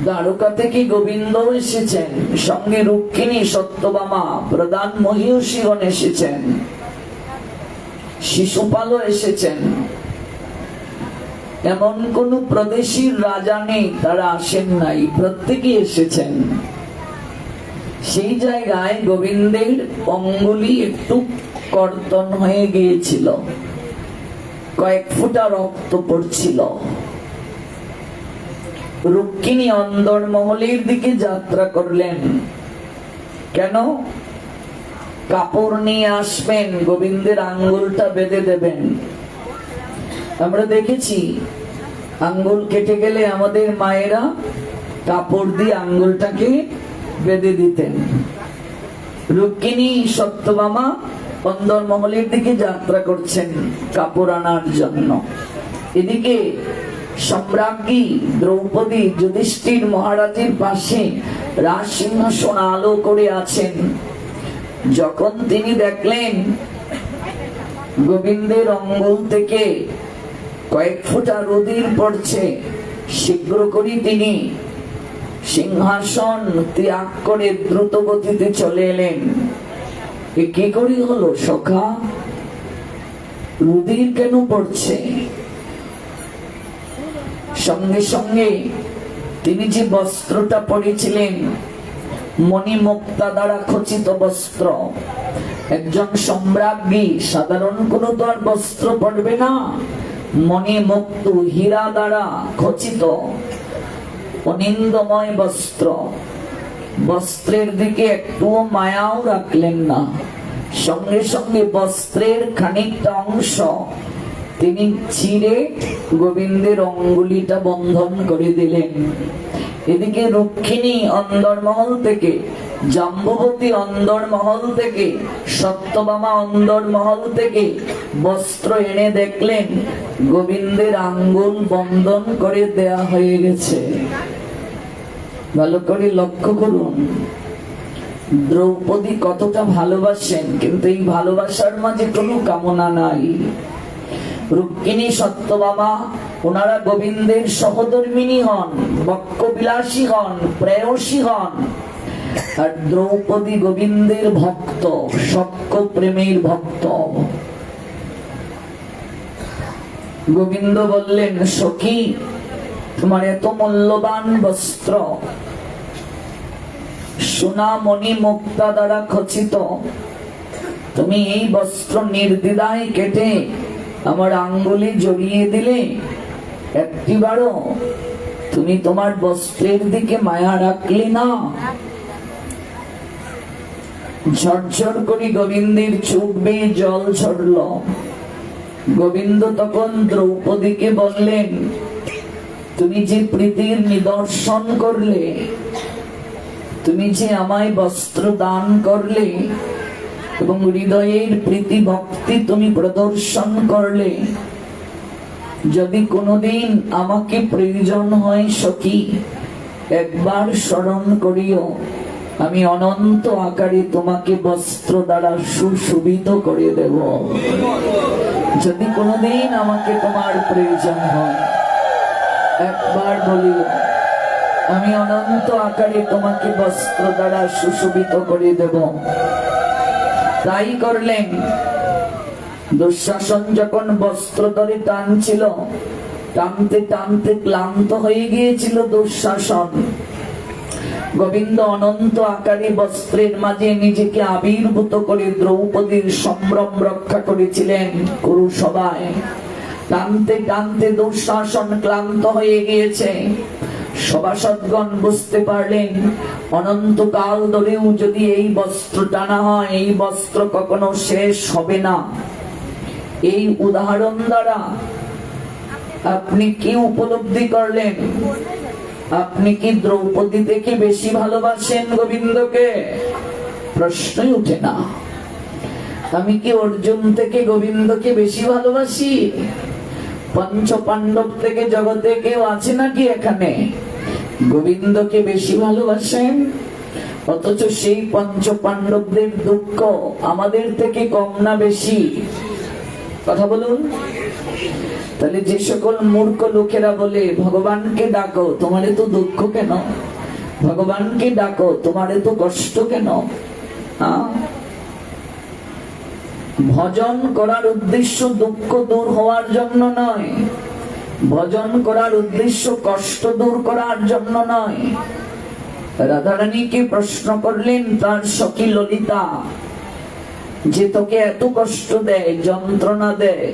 দ্বারকা থেকে গোবিন্দ এসেছেন, সঙ্গে রুক্মিণী, সত্যভামা, প্রধান মহিষীগণ এসেছেন, শিশুপালও এসেছেন। এমন কোন প্রদেশের রাজা নেই তারা আসেন নাই, প্রত্যেকে এসেছেন। সেই জায়গায় গোবিন্দের অঙ্গুলি একটু কর্তন হয়ে গিয়েছিল, কয়েক ফোঁটা রক্ত পড়ছিল। রুক্মিণী অন্দরমহলের দিকে যাত্রা করলেন। কেন? কাপড় নিয়ে আসবেন, গোবিন্দের আঙ্গুলটা বেঁধে দেবেন। আমরা দেখেছি আঙ্গুল কেটে গেলে আমাদের মায়েরা কাপড় দিয়ে আঙ্গুলটাকে বেঁধে দিতেন। রুক্মিণী, সত্যভামা অন্দরমহলের দিকে যাত্রা করছেন কাপড় আনার জন্য। এদিকে সম্রাজ্ঞী দ্রৌপদী যুধিষ্ঠির মহারাজের পাশে রাজসিংহাসন আলো করে আছেন। যখন তিনি দেখলেন গোবিন্দের অঙ্গুল থেকে কয়েক ফোঁটা রুধির পড়ছে, শীঘ্র করে তিনি সিংহাসন ত্যাগ করে দ্রুত গতিতে চলে এলেন। কি করে হলো সখা? রুধির কেন পড়ছে? সঙ্গে সঙ্গে তিনি যে বস্ত্রটা পরেছিলেন, মণিমুক্তা দ্বারা খচিত বস্ত্র, একজন সম্রাজ্ঞী সাধারণ কোন তো আর বস্ত্র পরবে না, মণিমুক্ত হীরা দ্বারা খচিত অনিন্দময় বস্ত্র। বস্ত্রের দিকে একটুও মায়াও রাখলেন না, সঙ্গে সঙ্গে বস্ত্রের খানিকটা অংশ তিনি ছিঁড়ে গোবিন্দের অঙ্গুলিটা বন্ধন করে দিলেন। এদিকে রুক্মিণী অন্দরমহল থেকে, জাম্ববতী অন্দরমহল থেকে, সত্যভামা অন্দরমহল থেকে বস্ত্র এনে দেখলেন গোবিন্দের আঙ্গুল বন্ধন করে দেয়া হয়ে গেছে। ভালো করে লক্ষ্য করুন, দ্রৌপদী কতটা ভালোবাসেন, কিন্তু এই ভালোবাসার মাঝে কোনো কামনা নাই। রুক্মিণী, সত্যভামা ওনারা গোবিন্দের সহধর্মিণী হন, বক্ষবিলাসী হন, প্রেয়সী হন। আর দ্রৌপদী গোবিন্দের ভক্ত, সখ্য প্রেমের ভক্ত। গোবিন্দ বললেন, সখী, তোমার এত মূল্যবান বস্ত্র, সোনা মণি মুক্তা দ্বারা খচিত, তুমি এই বস্ত্র নির্দ্বিধায় কেটে আমার আঙ্গুলে জড়িয়ে দিলে, একটিবারও তুমি তোমার বস্ত্রের দিকে মায়া রাখলে না। ঝরঝর করে গোবিন্দের চোখ বেয়ে জল ঝরল। গোবিন্দ তখন দ্রৌপদীকে বললেন, তুমি যে প্রীতির নিদর্শন করলে, তুমি যে আমায় বস্ত্র দান করলে এবং হৃদয়ের প্রীতি ভক্তি তুমি প্রদর্শন করলে, যদি কোনোদিন আমাকে প্রয়োজন হয় সখী, একবার স্মরণ করিও, আমি অনন্ত আকারে তোমাকে বস্ত্র দ্বারা সুশোভিত করে দেব। যদি কোনোদিন আমাকে তোমার প্রয়োজন হয়, একবার বলিও, আমি অনন্ত আকারে তোমাকে বস্ত্র দ্বারা সুশোভিত করে দেব। তাই করলেন। দুঃশাসন যখন বস্ত্র ধরে টানছিল, টানতে টানতে ক্লান্ত হয়ে গিয়েছিল দুঃশাসন। গোবিন্দ অনন্ত আকারে বস্ত্রের মাঝে নিজেকে আবির্ভূত করে দ্রৌপদীর সম্ভ্রম রক্ষা করেছিলেন কুরুসভায়। টানতে টানতে দুঃশাসন ক্লান্ত হয়ে গিয়েছে। সভাসদগণ বুঝতে পারলেন, অনন্তকাল ধরেও যদি এই বস্ত্র টানা হয়, এই বস্ত্র কখনো শেষ হবে না। এই উদাহরণ দ্বারা আপনি কি উপলব্ধি করলেন? আপনি কি দ্রৌপদী থেকে বেশি ভালোবাসেন গোবিন্দকে? প্রশ্নই উঠে না। আমি কি অর্জুন থেকে গোবিন্দকে বেশি ভালোবাসি? পঞ্চ পাণ্ডব থেকে জগতে কেউ আছে নাকি এখানে গোবিন্দকে বেশি ভালোবাসেন? অথচ সেই পঞ্চ পাণ্ডবদের দুঃখ আমাদের থেকে কম না বেশি? কথা বলুন। তাহলে যে সকল মূর্খ লোকেরা বলে ভগবানকে ডাকো, তোমার এত দুঃখ কেন? ভগবানকে ডাকো, তোমার এত কষ্ট কেন? ভজন করার উদ্দেশ্য দুঃখ দূর হওয়ার জন্য নয়, ভজন করার উদ্দেশ্য কষ্ট দূর করার জন্য নয়। রাধারানীকে প্রশ্ন করলেন তার সখী ললিতা, যে তোকে এত কষ্ট দেয়, যন্ত্রণা দেয়,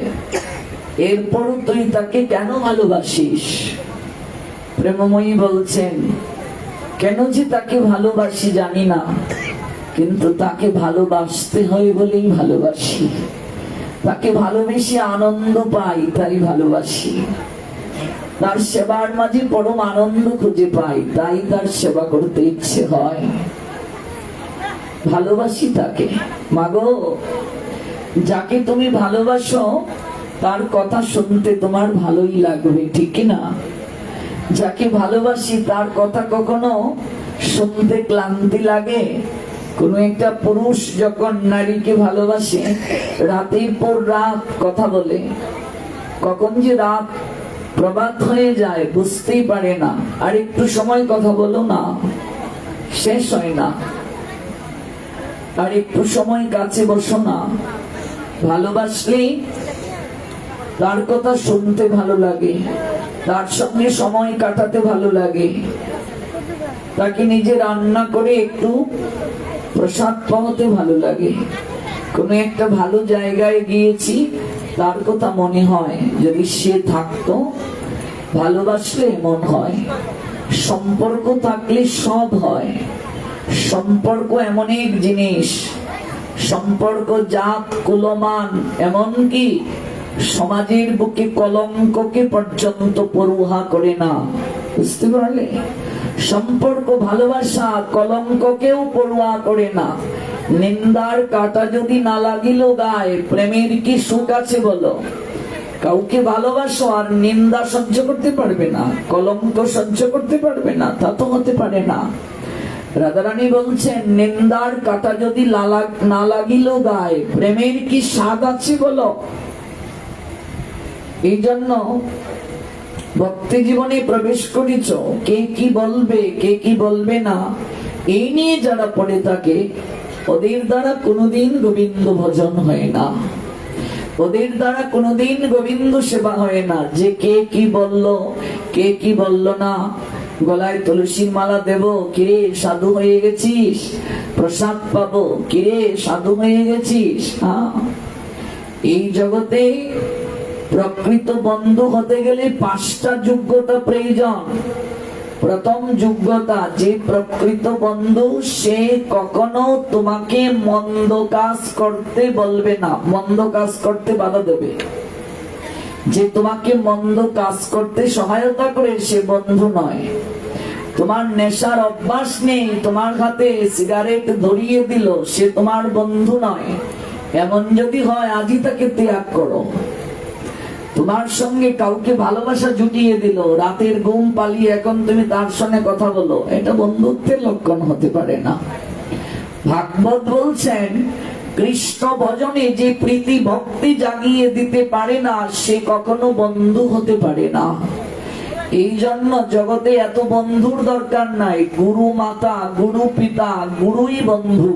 এরপরও তুই তাকে কেন ভালোবাসিস? প্রেমময়ী বলছেন, কেন যে তাকে ভালোবাসি জানি না, কিন্তু তাকে ভালোবাসতে হয় বলেই ভালোবাসি। তাকে ভালোবেসে আনন্দ পাই, তাই ভালোবাসি। তার সেবার মাঝে পরম আনন্দ খুঁজে পাই, তাই তার সেবা করতে ইচ্ছে হয়। ভালোবাসি তাকে। মাগো, যাকে তুমি ভালোবাসো তার কথা শুনতে তোমার ভালোই লাগবে, ঠিক না? যাকে ভালোবাসি তার কথা কখনো শুনতে ক্লান্তি লাগে? কোন একটা পুরুষ যখন নারীকে ভালোবাসে, রাতের পর রাত কথা বলে, কখন যে রাত প্রভাত হয়ে যায় বুঝতেই পারে না। আর একটু সময় কথা বলো না, শেষ হয় না। আর একটু সময় কাছে বসো না। ভালোবাসলেই তার কথা শুনতে ভালো লাগে, তার সঙ্গে সময় কাটাতে ভালো লাগে। তাকে নিজে রান্না করে একটু প্রসাদ পাওয়াতে ভালো লাগে। কোনো একটা ভালো জায়গায় গিয়েছি, তার কথা মনে হয়, যদি সে থাকতো। ভালোবাসলে মন হয়। সম্পর্ক থাকলে সব হয়। সম্পর্ক এমন এক জিনিস, সম্পর্ক জাত কুলমান, এমনকি সমাজের বুকে কলঙ্ককে পর্যন্ত পরোয়া করে না। বুঝতে পারলে? সম্পর্ক ভালোবাসা কলঙ্ককেও পরোয়া করে না। নিন্দার কাঁটা যদি না লাগিল গায়ে, প্রেমের কি সুখ আছে বলো? কাউকে ভালোবাসো আর নিন্দা সহ্য করতে পারবে না, কলঙ্ক সহ্য করতে পারবে না, তা তো হতে পারে না। রাধারানী বলছেন, নিন্দার কাটা যদি না লাগিল গায়ে, প্রেমের কি স্বাদ আছে বলো? এই জন্য ভক্তি জীবনে প্রবেশ করেছ, কে কি বলবে কে কি বলবে না, এই নিয়ে যারা পড়ে থাকে, ওদের দ্বারা কোনোদিন গোবিন্দ ভজন হয় না, ওদের দ্বারা কোনোদিন গোবিন্দ সেবা হয় না। যে কে কি বললো কে কি বললো না, গলায় তুলসীর মালা দেব, কিরে সাধু হয়ে গেছিস, প্রসাদ পাবো, কিরে সাধু হয়ে গেছিস। এই জগতে প্রকৃত বন্ধু হতে গেলে 5টা যোগ্যতা প্রয়োজন। প্রথম যোগ্যতা, যে প্রকৃত বন্ধু সে কখনো তোমাকে মন্দ কাজ করতে বলবে না, মন্দ কাজ করতে বাধা দেবে। যে তোমাকে মন্দ কাজ করতে সহায়তা করে সে বন্ধু নয়। তোমার নেশার অভ্যাস নেই, তোমার হাতে সিগারেট ধরিয়ে দিল, সে তোমার বন্ধু নয়। এমন যদি হয় আজই তাকে ত্যাগ করো। তোমার সঙ্গে কাউকে ভালোবাসা জুটিয়ে দিল, রাতের ঘুম পালিয়ে এখন তুমি তার সঙ্গে কথা বলো, এটা বন্ধুত্বের লক্ষণ হতে পারে না। ভাগবত বলছেন, কৃষ্ণ ভজনে যে প্রীতি ভক্তি জাগিয়ে দিতে পারে না, সে কখনো বন্ধু হতে পারে না। এই জন্য জগতে এত বন্ধুর দরকার নাই। গুরু মাতা, গুরু পিতা, গুরুই বন্ধু।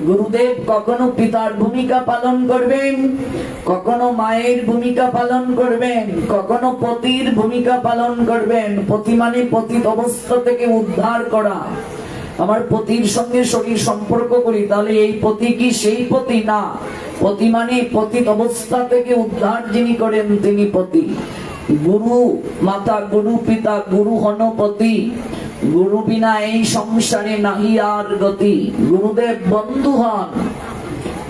গুরুদেব কখনো পিতার ভূমিকা পালন করবেন, কখনো মায়ের ভূমিকা পালন করবেন, কখনো পতির ভূমিকা পালন করবেন। পতি মানে পতিত অবস্থা থেকে উদ্ধার করা। আমার পতির সঙ্গে শরীর সম্পর্ক করি, তাহলে এই পতি কি সেই পতি? না, পতি মানে পতিত অবস্থা থেকে উদ্ধার যিনি করেন তিনি পতি। গুরু মাতা, গুরু পিতা, গুরু হনপতি। গুরু বিনা এই সংসারে নাহি আর গতি। গুরুদেব বন্ধু হন,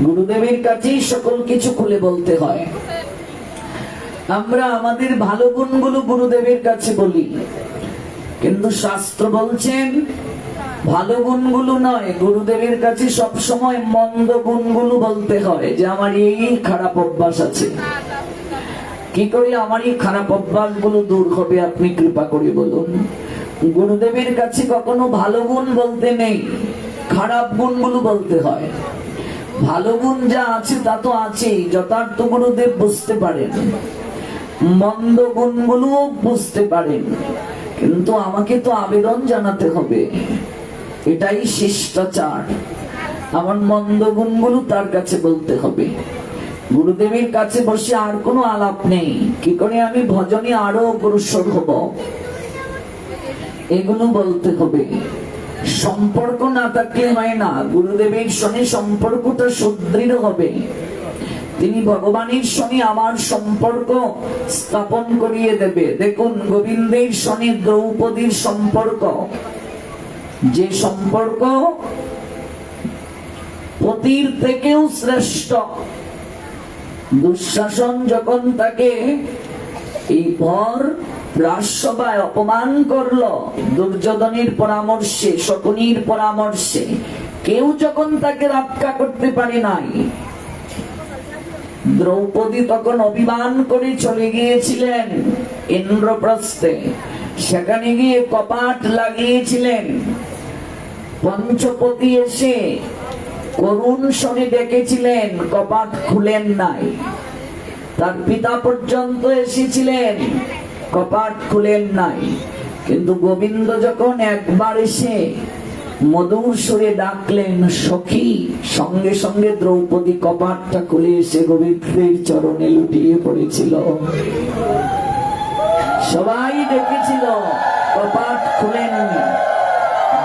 গুরুদেবের কাছেই সকল কিছু খুলে বলতে হয়। আমরা আমাদের ভালো গুণগুলো গুরুদেবের কাছে বলি, কিন্তু শাস্ত্র বলছেন ভালো গুণগুলো নয়, গুরুদেবের কাছে সব সময় মন্দ গুণগুলো বলতে হয়। যে আমার এই খারাপ অভ্যাস আছে, কি করে আমার এই খারাপ অভ্যাস গুলো দূর হবে আপনি কৃপা করে বলুন। গুরুদেবের কাছে কখনো ভালো গুণ বলতে নেই, খারাপ গুণগুলো বলতে হয়। ভালো গুণ যা আছে তা তো আছেই, যথার্থ গুরুদেব বুঝতে পারেন, মন্দ গুণগুলোও বুঝতে পারেন, কিন্তু আমাকে তো আবেদন জানাতে হবে, এটাই শিষ্টাচার। আমার মন্দ গুণগুলো তার কাছে বলতে হবে। গুরুদেবের কাছে বসে আর কোনো আলাপ নেই, কি করে আমি ভজনে আরো অগ্রসর হব, এগুলো বলতে হবে। সম্পর্ক না থাকলে হয় না, গুরুদেবের সঙ্গে সম্পর্কটা সুদৃঢ় হবে। তিনি ভগবানের সঙ্গে আমার সম্পর্ক স্থাপন করিয়ে দেবে। দেখুন, গোবিন্দের সঙ্গে দ্রৌপদীর সম্পর্ক, যে সম্পর্ক পতির থেকেও শ্রেষ্ঠ। দুঃশাসন যখন তাকে এই ভর রাজসভায় অপমান করলো, দুর্যোধনের পরামর্শে, শকুনির পরামর্শে, কেউ যখন তাকে রক্ষা করতে পারে নাই, দ্রৌপদী তখন অভিমান করে চলে গিয়েছিলেন ইন্দ্রপ্রস্থে। সেখানে গিয়ে কপাট লাগিয়েছিলেন। পঞ্চপতি এসে করুণ স্বরে ডেকেছিলেন, কপাট খুলেন নাই। তার পিতা পর্যন্ত এসেছিলেন, কপাট খুলেন নাই। কিন্তু গোবিন্দ যখন একবার এসে মধুর সুরে ডাকলেন সখী, সঙ্গে সঙ্গে দ্রৌপদী কপাটটা খুলে এসে গোবিন্দের চরণে লুটিয়ে পড়েছিল। সবাই দেখেছিল, কপাট খুলেননি,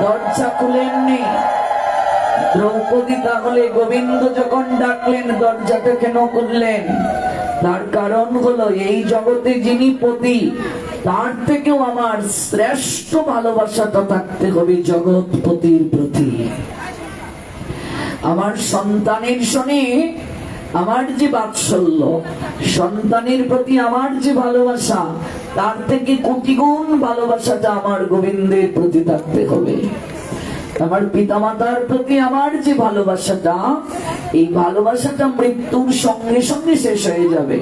দরজা খুলেননি। দ্রৌপদী তাহলে গোবিন্দ যখন ডাকলেন দরজাটা কেন খুললেন? তার কারণ হলো, এই জগতে যিনি পতি, তার থেকেও আমার শ্রেষ্ঠ ভালোবাসাটা থাকতে হবে জগৎপতির প্রতি। আমার সন্তানের সঙ্গে আমার যে বাৎসল্য, সন্তানের প্রতি আমার যে ভালোবাসা, তার থেকে কোটি গুণ ভালোবাসাটা আমার গোবিন্দের প্রতি থাকতে হবে। আমার পিতামাতার প্রতি আমার যে ভালোবাসাটা, এই ভালোবাসাটা মৃত্যুর সঙ্গে সঙ্গে শেষ হয়ে যাবে।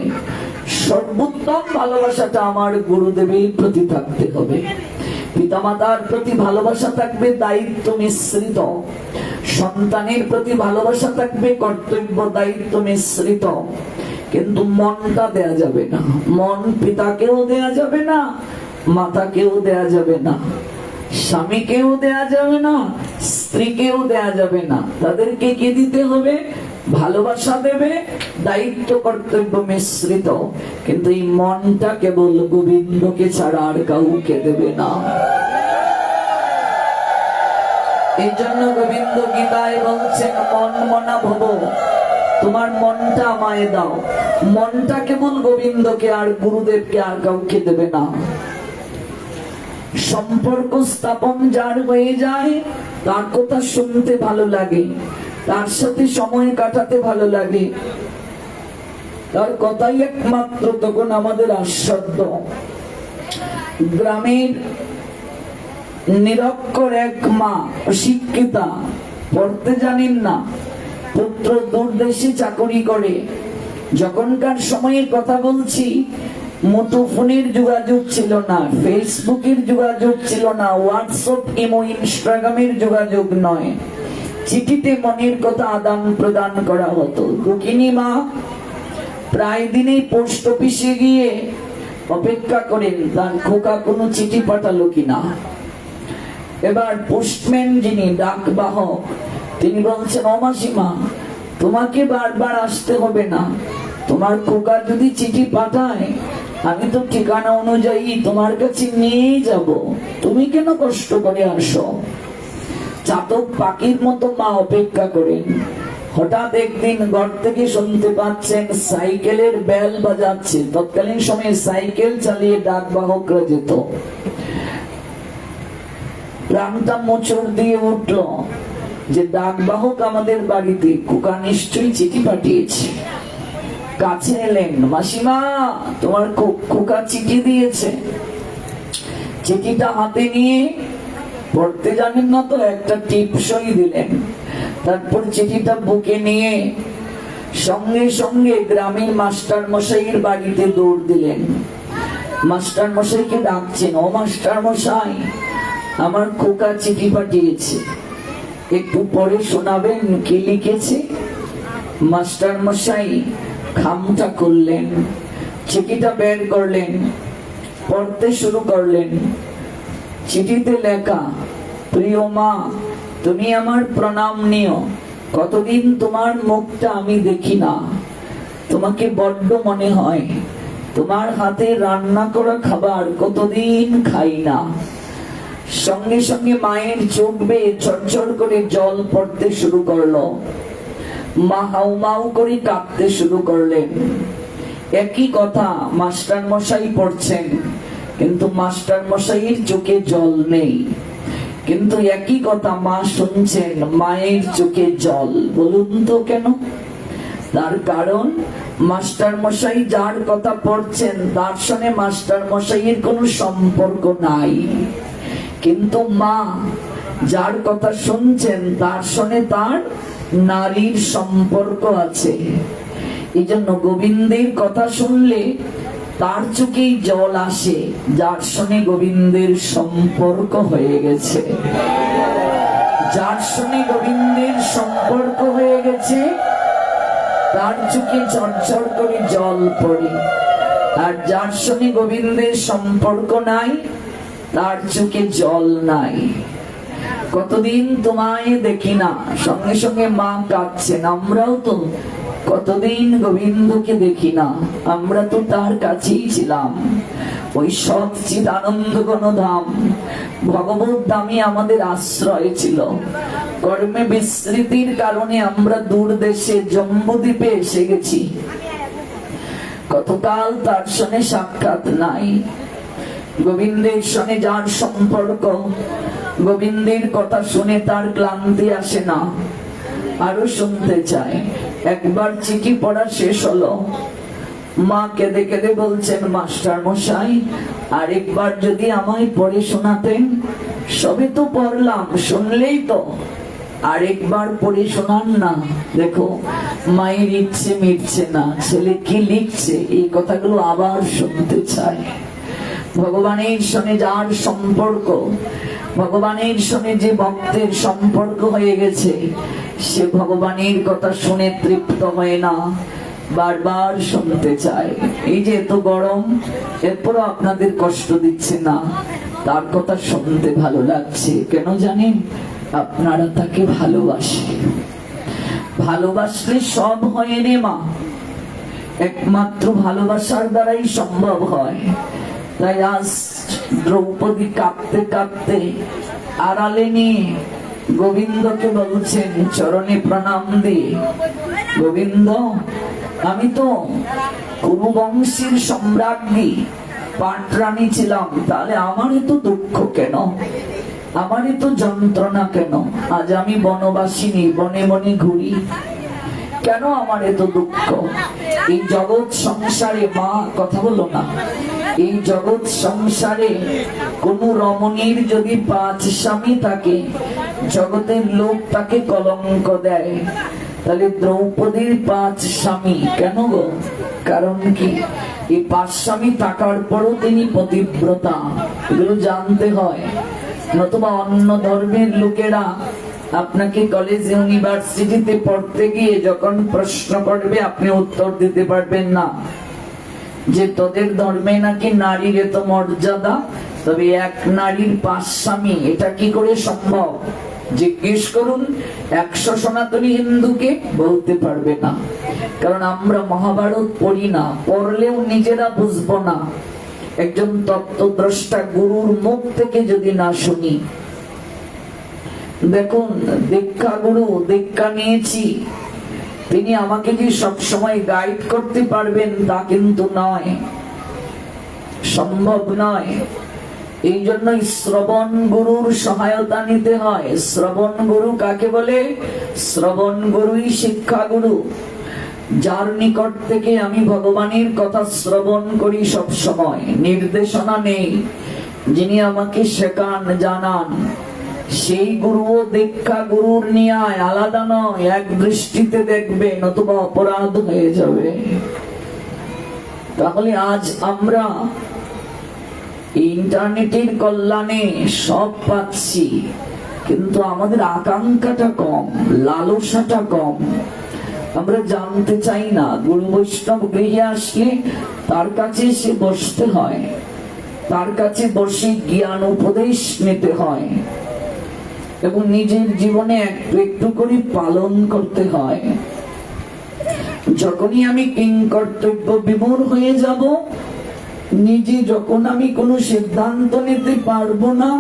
সর্বোত্তম ভালোবাসাটা আমার গুরুদেবের প্রতি থাকতে হবে। পিতামাতার প্রতি ভালোবাসা থাকবে দায়িত্ব মিশ্রিত, সন্তানের প্রতি ভালোবাসা থাকবে কর্তব্য দায়িত্ব মিশ্রিত, কিন্তু মনটা দেয়া যাবে না। মন পিতাকেও দেয়া যাবে না, মাতাকেও দেয়া যাবে না, স্বামীকেও দেয়া যাবে না, স্ত্রীকেও দেয়া যাবে না। তাদেরকে কি দিতে হবে? ভালোবাসা দেবে, দায়িত্ব কর্তব্য মিশ্রিত, কিন্তু এই মনটা কেবল গোবিন্দকে ছাড়া আর কাউকে দেবে না। এই জন্য গোবিন্দ গীতায় বলছেন, মন মনা ভব, তোমার মনটা আমায় দাও। মনটা কেবল গোবিন্দকে আর গুরুদেবকে আর কাউকে দেবে না। সম্পর্ক স্থাপন যার হয়ে যায়, তার কথা শুনতে ভালো লাগে, তার সাথে সময় কাটাতে ভালো লাগে, তার কথাই একমাত্র তখন আমাদের আস্বাদ্য। গ্রামের নিরক্ষর এক মা, অশিক্ষিতা, পড়তে জানেন না, পুত্র দূরদেশে চাকরি করে। যখনকার সময়ের কথা বলছি, মুঠোফোনের যোগাযোগ ছিল না, ফেসবুকের যোগাযোগ ছিল না, হোয়াটসঅ্যাপ, ইমো, ইনস্টাগ্রামের যোগাযোগ নয়, চিঠিতে মনের কথা আদান প্রদান করা হতো। দুঃখিনী মা প্রায় দিনেই পোস্ট অফিসে গিয়ে অপেক্ষা করেন তার খোকা কোনো চিঠি পাঠালো কিনা। এবার পোস্টম্যান, যিনি ডাকবাহক, তিনি বলছেন, ও মাসিমা, তোমাকে বারবার আসতে হবে না, তোমার খোকা যদি চিঠি পাঠায় আমি তো ঠিকানা অনুযায়ী তোমার কাছে নিয়েই যাব, তুমি কেন কষ্ট করে আসো। চাতক পাখির মতো মা অপেক্ষা করেন। হঠাৎ একদিন ঘর থেকে শুনতে পাচ্ছেন সাইকেলের বেল বাজাচ্ছে। তৎকালীন সময়ে সাইকেল চালিয়ে ডাকবাহকরা যেত। প্রাণটা মোচড় দিয়ে উঠল যে ডাকবাহক আমাদের বাড়িতে, খোকা নিশ্চয়ই চিঠি পাঠিয়েছে। কাছে এলেন, মাসিমা, তোমার খোকা চিঠি দিয়েছে। চিঠিটা হাতে নিয়ে, পড়তে জানেন না তো, একটা টিপসই দিলেন। তারপর চিঠিটা বুকে নিয়ে সঙ্গে সঙ্গে গ্রামের মাস্টার মশাইয়ের বাড়িতে দৌড় দিলেন। মাস্টার মশাইকে ডাকছেন, ও মাস্টার মশাই, আমার খোকা চিঠি পাঠিয়েছে, একটু পরে শোনাবেন কি লিখেছে। মাস্টার মশাই খামটা করলেন, চিঠিটা বের করলেন, পড়তে শুরু করলেন। চিঠিতে লেখা, প্রিয় মা, তুমি আমার প্রণাম নিও, কতদিন তোমার মুখটা আমি দেখি না, তোমাকে বড্ড মনে হয়, তোমার হাতে রান্না করা খাবার কতদিন খাই না। সঙ্গে সঙ্গে মায়ের চোখ বেয়ে ঝরঝর করে জল পড়তে শুরু করলো। মা হাউমাউ করে কাঁদতে শুরু করলেন। একই কথা মাস্টার মশাই পড়ছেন, কিন্তু মাস্টার মশাইয়ের চোখে জল নেই। কিন্তু একই কথা মা শুনছেন, মায়ের চোখে জল। বলুন তো কেন? তার কারণ মাস্টার মশাই যার কথা পড়ছেন তার সঙ্গে মাস্টার মশাইয়ের কোনো সম্পর্ক নাই, কিন্তু মা যার কথা শুনছেন তার সঙ্গে তার নারীর সম্পর্ক আছে। এই জন্য গোবিন্দের কথা শুনলে তার চোখেই জল আসে, যার সঙ্গে গোবিন্দের সম্পর্ক হয়ে গেছে। যার সঙ্গে গোবিন্দের সম্পর্ক হয়ে গেছে তার চোখে ঝরঝর করে জল পড়ে, আর যার সঙ্গে গোবিন্দের সম্পর্ক নাই তার চোখে জল নাই। কতদিন তোমায় দেখি না, সঙ্গে সঙ্গে মা কাঁদছেন। আমরাও তো কতদিন গোবিন্দকে দেখি না, আমরা তো তার কাছেই ছিলাম। ওই সৎচিৎ আনন্দ গণধাম ভগবত ধামই আমাদের আশ্রয় ছিল। কর্মে বিস্মৃতির কারণে আমরা দূর দেশে জম্বুদ্বীপে এসে গেছি, কতকাল তার সঙ্গে সাক্ষাৎ নাই। গোবিন্দের সঙ্গে যার সম্পর্ক, গোবিন্দের কথা শুনে তার ক্লান্তি আসে না, আরো শুনতে চায়। একবার চিঠি পড়া শেষ হলো, মা কেঁদে কেঁদে বলছেন, মাস্টার মশাই, আরেকবার যদি আমায় পড়ে শোনাতেন। সবে তো পড়লাম, শুনলেই তো, আরেকবার পড়ে শোনান না। দেখো, মায়ের ইচ্ছে মিটছে না, ছেলে কি লিখছে এই কথাগুলো আবার শুনতে চায়। ভগবানের সঙ্গে যার সম্পর্ক, ভগবানের সঙ্গে যে ভক্তের সম্পর্ক হয়ে গেছে, সে ভগবানের কথা শুনে তৃপ্ত হয় না, বারবার শুনতে চায়। এই যে এত গরম, এরপরও আপনাদের কষ্ট দিচ্ছে না, তার কথা শুনতে ভালো লাগছে। কেন জানেন? আপনারা তাকে ভালোবাসেন। ভালোবাসলে সব হয় রে মা, একমাত্র ভালোবাসার দ্বারাই সম্ভব হয়। তাই আজ দ্রৌপদী কাঁদতে কাঁদতে আড়ালে নিয়ে গোবিন্দকে বলছেন, চরণে প্রণাম দিয়ে, গোবিন্দ, আমি তো কুরুবংশীর সম্রাজ্ঞী পাটরানী ছিলাম, তাহলে আমার এত দুঃখ কেন, আমার এত যন্ত্রণা কেন? আজ আমি বনবাসিনী, বনে বনে ঘুরি, কেন আমার এত দুঃখ? এই জগৎ সংসারে, মা কথা বলো না, এই জগৎ সংসারে কোন রমণীর যদি 5 স্বামী থাকে, জগতের লোক তাকে কলঙ্ক দেয়, তাহলে দ্রৌপদীর 5 স্বামী কেন গো? কারণ কি? এই 5 স্বামী থাকার পরও তিনি পতিব্রতা, এগুলো জানতে হয়। নতুবা অন্য ধর্মের লোকেরা আপনাকে কলেজ ইউনিভার্সিটিতে পড়তে গিয়ে যখন প্রশ্ন করবে, আপনি উত্তর দিতে পারবেন না যে তোদের ধর্মে নাকি নারীর এত মর্যাদা, তবে এক নারীর 5 স্বামী, এটা কি করে সম্ভব? জিজ্ঞেস করুন 100 সনাতনী হিন্দুকে, বলতে পারবে না। কারণ আমরা মহাভারত পড়ি না, পড়লেও নিজেরা বুঝবো না। একজন তত্ত্বদ্রষ্টা গুরুর মুখ থেকে যদি না শুনি। দেখুন, দীক্ষা গুরু, দীক্ষা নিয়েছি, তিনি আমাকে যে সবসময় গাইড করতে পারবেন তা কিন্তু নয়, সম্ভব নয়। এই জন্যই শ্রবণ গুরুর সহায়তা নিতে হয়। শ্রবণ গুরু কাকে বলে? শ্রবণ গুরুই শিক্ষা গুরু, যার নিকট থেকে আমি ভগবানের কথা শ্রবণ করি সব সময়, নির্দেশনা নেই, যিনি আমাকে শেখান, জানান, সেই গুরুও দীক্ষা গুরুর ন্যায় আলাদা নয়, এক দৃষ্টিতে দেখবে, নতুবা অপরাধ হয়ে যাবে। তাহলে আজ আমরা ইন্টারনেটের কল্যাণে সব পাচ্ছি, কিন্তু আমাদের আকাঙ্ক্ষাটা কম, লালসাটা কম। আমরা জানতে চাই না। গুরু বৈষ্ণব গৃহে আসলে তার কাছে এসে বসতে হয়, তার কাছে বসে জ্ঞান উপদেশ নিতে হয় এবং নিজের জীবনে একটু একটু করে পালন করতে হয়। যখনই আমি কিংকর্তব্য বিমূঢ় হয়ে যাব, নিজে যখন আমি কোনো সিদ্ধান্ত নিতে পারবো না,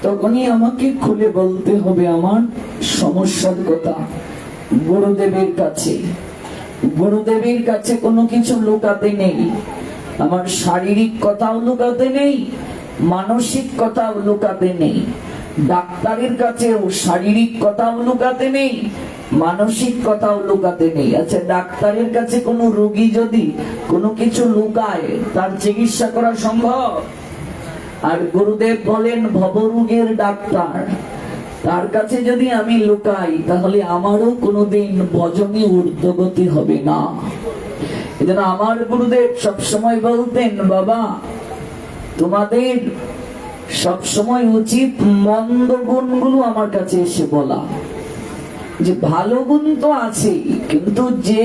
তখনই আমাকে খুলে বলতে হবে আমার সমস্যার কথা গুরুদেবের কাছে। গুরুদেবের কাছে কোনো কিছু লুকাতে নেই, আমার শারীরিক কথাও লুকাতে নেই, মানসিক কথাও লুকাতে নেই। ডাক্তারের কাছেও শারীরিক কথাও লুকাতে নেই, মানসিক কথাও লুকাতে নেই। আচ্ছা, ডাক্তারের কাছে কোনো রোগী যদি কোনো কিছু লুকায়, তার চিকিৎসা করা সম্ভব? আর গুরুদেব বলেন ভবরোগের ডাক্তার, তার কাছে যদি আমি লুকাই, তাহলে আমারও কোনোদিন ভজনে ঊর্ধ্বগতি হবে না। এজন্য আমার গুরুদেব সবসময় বলতেন, বাবা, তোমাদের সবসময় উচিত মন্দ গুণগুলো আমার কাছে এসে বলা। যে ভালো গুণ তো আছে, কিন্তু যে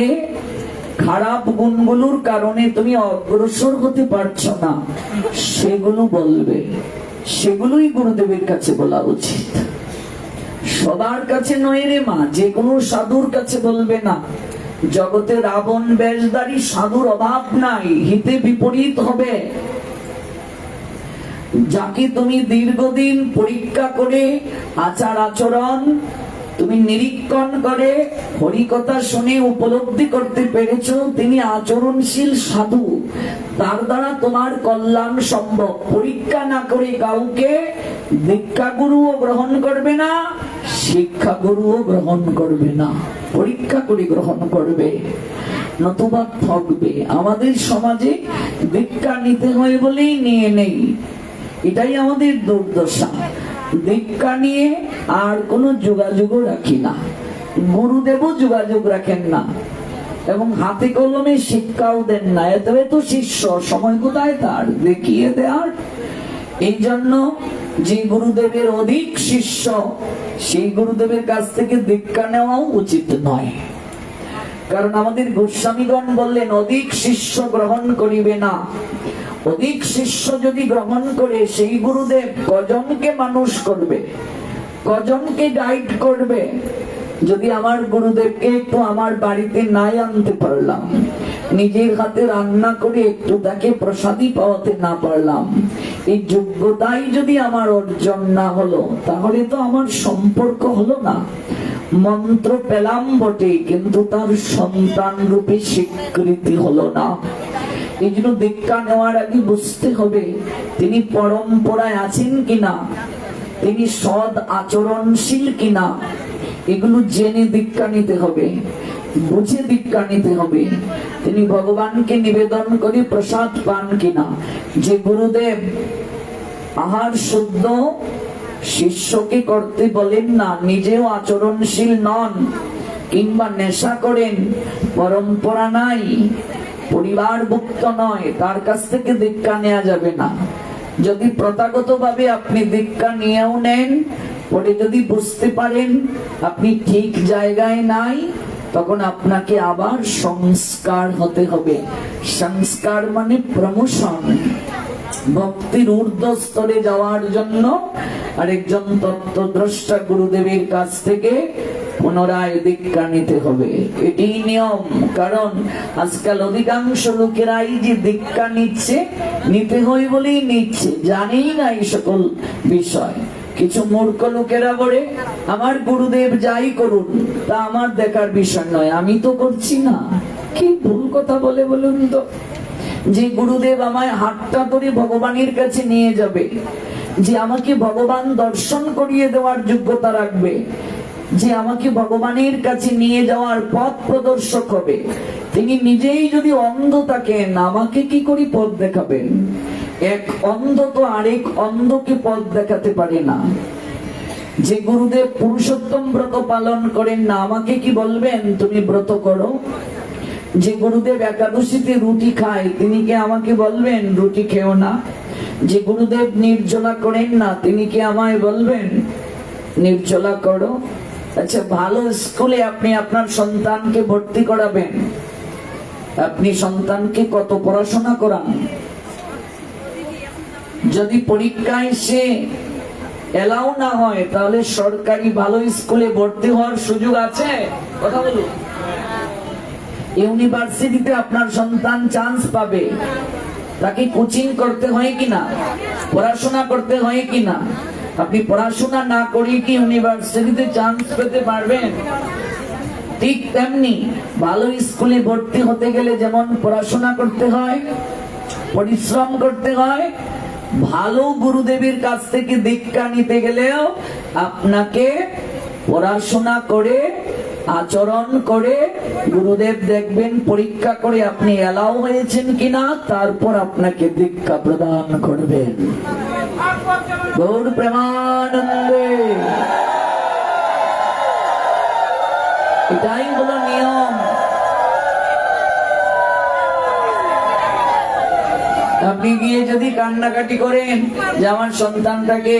খারাপ গুণগুলোর কারণে তুমি অগ্রসর হতে পারছো না, সেগুলো বলবে, সেগুলোই গুরুদেবের কাছে বলা উচিত। সবার কাছে নয় রে মা, যে কোনো সাধুর কাছে বলবে না। জগতে রাবণ বেশধারী সাধুর অভাব নাই, হিতে বিপরীত হবে। যাকে তুমি দীর্ঘদিন পরীক্ষা করে আচার আচরণ তুমি নিরীক্ষণ করে হরিকথা শুনে উপলব্ধি করতে পেরেছো তিনি আচরণশীল সাধু, তার দ্বারা তোমার কল্যাণ সম্ভব। পরীক্ষা না করে কাউকে দীক্ষা গুরুও গ্রহণ করবে না, শিক্ষা গুরুও গ্রহণ করবে না, পরীক্ষা করে গ্রহণ করবে, নতুবা ঠকবে। আমাদের সমাজে দীক্ষা নিতে হয় বলেই নিয়ে নেই, এটাই আমাদের দুর্দশা। দীক্ষা নিয়ে আর কোনো যোগাযোগও রাখি না, গুরুদেবও যোগাযোগ রাখেন না। এবং হাতে কলমে শিক্ষাও দেন না, তবে তো শিষ্য সময় কোথায় তার দেখিয়ে দেওয়ার। এই জন্য যে গুরুদেবের অধিক শিষ্য সেই গুরুদেবের কাছ থেকে দীক্ষা নেওয়াও উচিত নয়। কারণ আমাদের গোস্বামীগণ বললেন অধিক শিষ্য গ্রহণ করিবে না। অধিক শিষ্য যদি গ্রহণ করে সেই গুরুদেব কজনকে মানুষ করবে, কজনকে গাইড করবে। যদি আমার গুরুদেবকে একটু আমার বাড়িতে নাই আনতে পারলাম, নিজের হাতে রান্না করে একটু তাকে প্রসাদী পাওয়াতে না পারলাম, এই যোগ্যতাই যদি আমার অর্জন না হলো, তাহলে তো আমার সম্পর্ক হলো না। মন্ত্র পেলাম বটে, কিন্তু তার সন্তান রূপে স্বীকৃতি হলো না। এই জন্য দীক্ষা নেওয়ার আগে বুঝতে হবে তিনি পরম্পরায় আছেন কিনা, তিনি সৎ আচরণশীল কিনা। এগুলো জেনে দীক্ষা নিতে হবে, বুঝে দীক্ষা নিতে হবে। তিনি ভগবানকে নিবেদন করে প্রসাদ পান কিনা। যে গুরুদেব আহার শুদ্ধ শিষ্যকে করতে বলেন না, নিজেও আচরণশীল নন, কিংবা নেশা করেন, পরম্পরা নাই, পরিবারভুক্ত নয়, তার কাছ থেকে দীক্ষা নেওয়া যাবে না। যদি প্রথাগত ভাবে আপনি দীক্ষা নিয়েও নেন, পরে যদি বুঝতে পারেন আপনি ঠিক জায়গায় নাই, তখন আপনাকে আবার সংস্কার হতে হবে। সংস্কার মানে প্রমোশন, ভক্তির ঊর্ধ্ব স্তরে যাওয়ার জন্য আরেকজন তত্ত্বদ্রষ্টা গুরুদেবের কাছ থেকে পুনরায় দীক্ষা নিতে হবে। এটি নিয়ম। কারণ আজকাল অধিকাংশ লোকেরাই যে দীক্ষা নিচ্ছে, নিতে হয় বলেই নিচ্ছে, জানেই না এই সকল বিষয়। কিছু মূর্খ লোকেরা বলে আমার গুরুদেব যাই করুন তা আমার দেখার বিষয় নয়, আমি তো করছি না। কি ভুল কথা বলে বলুন তো। যে গুরুদেব আমায় হাতটা ধরে ভগবানের কাছে নিয়ে যাবে, যে আমাকে ভগবান দর্শন করিয়ে দেওয়ার যোগ্যতা রাখবে, যে আমাকে ভগবানের কাছে নিয়ে যাওয়ার পথ প্রদর্শক হবে, তিনি নিজেই যদি অন্ধ থাকেন, আমাকে কি করে পথ দেখাবেন? এক অন্ধ তো আরেক অন্ধকে পথ দেখাতে পারে না। যে গুরুদেব পুরুষোত্তম ব্রত পালন করেন না, আমাকে কি বলবেন তুমি ব্রত করো? যে গুরুদেব একাদশীতে রুটি খায়, তিনি কি আমাকে বলবেন রুটি খেও না? যে গুরুদেব নির্জলা করেন না, তিনি কি আমায় বলবেন নির্জলা করো? আচ্ছা, ভালো স্কুলে আপনি আপনার সন্তানকে ভর্তি করাবেন, আপনি সন্তানকে কত পড়াশোনা করান? যদি পরীক্ষায় সে এলাও না হয়, তাহলে সরকারি ভালো স্কুলে ভর্তি হওয়ার সুযোগ আছে? কথা বলুন। ইউনিভার্সিটিতে আপনার সন্তান চান্স পাবে, তাকে কোচিং করতে হয় কিনা, পড়াশোনা করতে হয় কিনা? আপনি পড়াশোনা না করে কি ইউনিভার্সিটিতে চান্স পেতে পারবেন? ঠিক তেমনি ভালো স্কুলে ভর্তি হতে গেলে যেমন পড়াশোনা করতে হয়, পরিশ্রম করতে হয়, ভালো গুরুদেবের কাছ থেকে দীক্ষা নিতে গেলেও আপনাকে পড়াশোনা করে, আচরণ করে, গুরুদেব দেখবেন পরীক্ষা করে আপনি এলাও হয়েছেন কিনা, তারপর আপনাকে দীক্ষা প্রদান করবেন। গৌর প্রেমানন্দে। এটাই হলো নিয়ম। আপনি গিয়ে যদি কান্নাকাটি করেন যে আমার সন্তানটাকে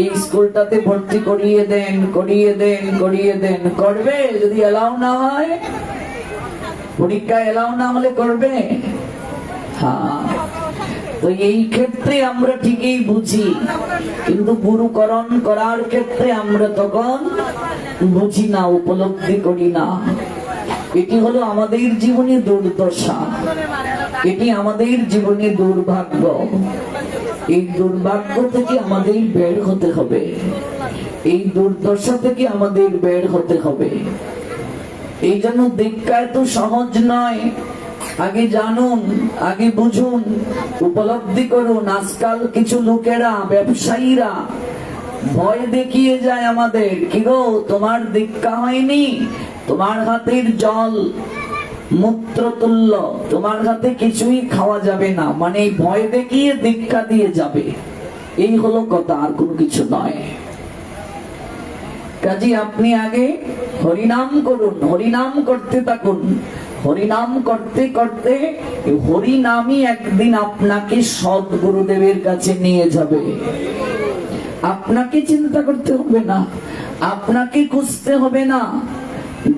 এই স্কুলটাতে ভর্তি করিয়ে দেন, করিয়ে দেন, করিয়ে দেন, করবে? যদি এলাও না হয়, পরীক্ষা এলাও না হলে করবে? হ্যাঁ। তো এই ক্ষেত্রে আমরা ঠিকই বুঝি, কিন্তু গুরুকরণ করার ক্ষেত্রে আমরা তখন বুঝি না, উপলব্ধি করি না। এটি হলো আমাদের জীবনে দুর্দশা, এটি আমাদের জীবনে দুর্ভাগ্য। এই দুর্ভাগ্য থেকে আমাদের বের হতে হবে, এই দুর্দশা থেকে আমাদের বের হতে হবে। এই জন্য দীক্ষা এত সহজ নয়। আগে জানুন, আগে বুঝুন, উপলব্ধি করুন। আজকাল কিছু লোকেরা, ব্যবসায়ীরা ভয় দেখিয়ে যায় আমাদের, কি গো তোমার দীক্ষা হয়নি, তোমার হাতের জল মূত্র তুল্য, তোমার হাতে কিছুই খাওয়া যাবে না, মানে ভয় দেখিয়ে দীক্ষা দিয়ে যাবে। এই হলো কথা, আর কোনো কিছু নয়। কাজে আপনি আগে হরিনাম করুন, হরিনাম করতে থাকুন। হরিনাম করতে করতে হরিনামই একদিন আপনাকে সৎ গুরুদেবের কাছে নিয়ে যাবে। আপনাকে চিন্তা করতে হবে না, আপনাকে খুঁজতে হবে না,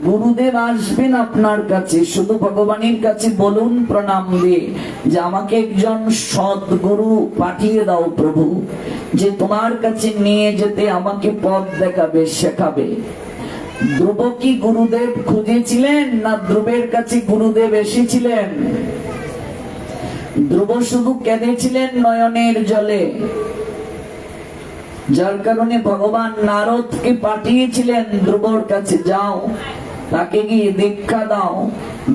গুরুদেব আসবেন আপনার কাছে। শুধু ভগবানের কাছে বলুন প্রণাম দিয়ে যে আমাকে একজন সৎ গুরু পাঠিয়ে দাও প্রভু, যে তোমার কাছে নিয়ে যেতে আমাকে পথ দেখাবে, শেখাবে। ধ্রুব কি গুরুদেব খুঁজেছিলেন, না ধ্রুবের কাছে গুরুদেব এসেছিলেন? ধ্রুব শুধু কেঁদেছিলেন নয়নের জলে, যার কারণে ভগবান নারদকে পাঠিয়েছিলেন ধ্রুবর কাছে, যাও তাকে গিয়ে দীক্ষা দাও,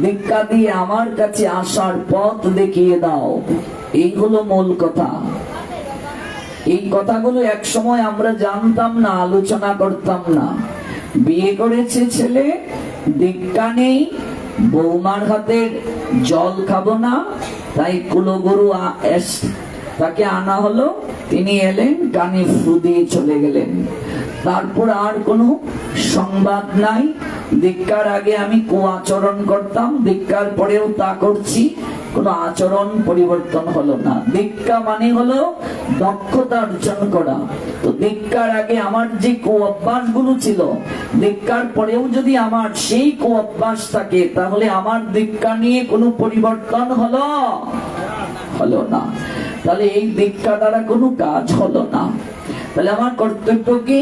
দীক্ষা দিয়ে আমার কাছে আসার পথ দেখিয়ে দাও। এই হলো মূল কথা। এই কথাগুলো এক সময় আমরা জানতাম না, আলোচনা করতাম না। বিয়ে করেছে ছেলে, দীক্ষা নেই, বৌমার হাতের জল খাবো না, তাই কুলগুরু তাকে আনা হলো, তিনি এলেন, কানে ফু দিয়ে চলে গেলেন। তারপর আর কোনো সংবাদ নাই। দীক্ষার আগে আমি কুআচরণ করতাম, দীক্ষার পরেও তা করছি, কোনো আচরণ পরিবর্তন হলো না। দীক্ষা মানে হলো দক্ষতা অর্জন করা। তো দীক্ষার আগে আমার যে কুঅভ্যাস গুলো ছিল, দীক্ষার পরেও যদি আমার সেই কুঅভ্যাস থাকে, তাহলে আমার দীক্ষা নিয়ে কোনো পরিবর্তন হলো না। তাহলে এই দীক্ষা দ্বারা কোনো কাজ হলো না। তাহলে আমার কর্তব্য কি?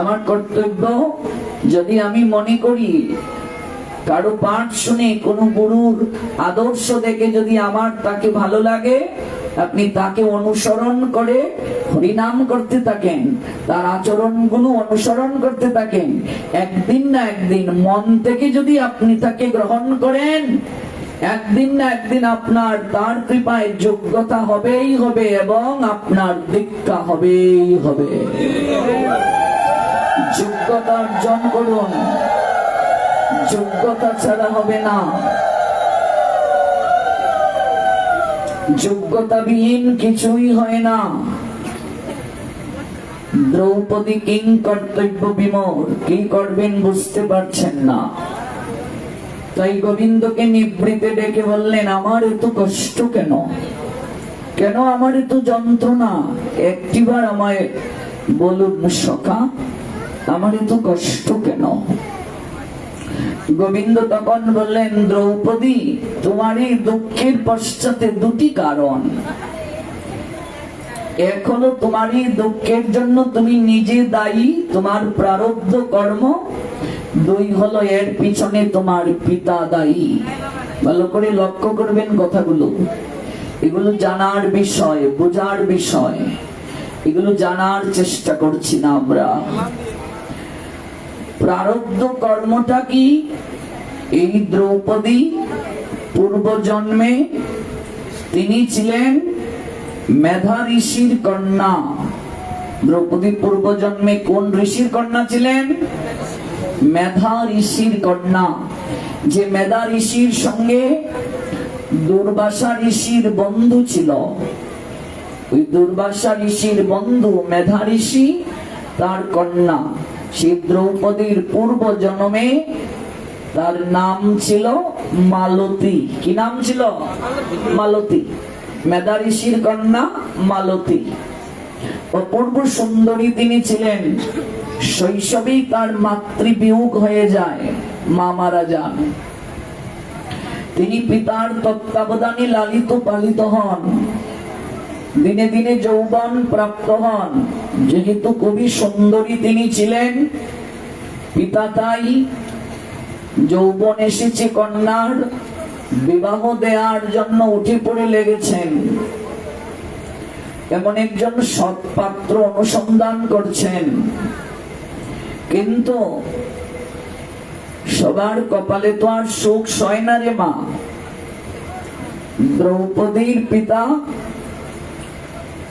আমার কর্তব্য, যদি আমি মনে করি কারো পাঠ শুনে কোনো গুরুর আদর্শ দেখে যদি আমার তাকে ভালো লাগে, আপনি তাকে অনুসরণ করে হরিনাম করতে থাকেন, তার আচরণগুলো অনুসরণ করতে থাকেন। একদিন না একদিন মন থেকে যদি আপনি তাকে গ্রহণ করেন, একদিন না একদিন আপনার তার কৃপায় যোগ্যতা হবেই হবে, এবং আপনার দীক্ষা হবেই হবে। যোগ্যতা অর্জন করুন, যোগ্যতা ছাড়া হবে না। যোগ্যতাবিহীন কিছুই হয় না। দ্রৌপদী কিং কর্তব্য বিমূঢ়, কি করবেন বুঝতে পারছেন না। তাই গোবিন্দকে নিবৃতে ডেকে বললেন, আমার এত কষ্ট কেন, কেন আমার এত যন্ত্রণা, একটিবার আমায় বলুন সখা, আমার এত কষ্ট কেন? গোবিন্দ তখন বললেন, দ্রৌপদী, তোমার এই দুঃখের পশ্চাতে দুটি কারণ। এক হলো তোমার এই দুঃখের জন্য তুমি নিজে দায়ী, তোমার প্রারব্ধ কর্ম। দুই হলো এর পিছনে তোমার পিতা দায়ী। ভালো করে লক্ষ্য করবেন কথাগুলো। এগুলো জানার বিষয়, বোঝার বিষয়, এগুলো জানার চেষ্টা করছি না আমরা। প্রারব্ধ কর্মটা কি? এই দ্রৌপদী পূর্বজন্মে তিনি ছিলেন মেধা ঋষির কন্যা। দ্রৌপদী পূর্বজন্মে কোন ঋষির কন্যা ছিলেন? মেধা ঋষির কন্যা। যে মেধা ঋষির সঙ্গে দুর্বাসা ঋষির বন্ধু ছিল, ওই দুর্বাসা ঋষির বন্ধু মেধা ঋষি তার কন্যা। সেই দ্রৌপদীর পূর্ব জন্মে তার নাম ছিল মালতী। কি নাম ছিল? মালতী। মেধা ঋষির কন্যা মালতী, অপূর্ব সুন্দরী তিনি ছিলেন। শৈশবেই তার মাতৃবিয়োগ হয়ে যায়, মা মারা যান। তিনি পিতার তত্ত্বাবধানে লালিত পালিত হন, দিনে দিনে যৌবন প্রাপ্ত হন। যেহেতু খুবই সুন্দরী তিনি ছিলেন, পিতা তাই যৌবন এসেছে কন্যার, বিবাহ দেওয়ার জন্য উঠে পড়ে লেগেছেন। এমন একজন সৎপাত্র অনুসন্ধান করছেন, কিন্তু সবার কপালে তো আর সুখ সয় না রে মা। দ্রৌপদীর পিতা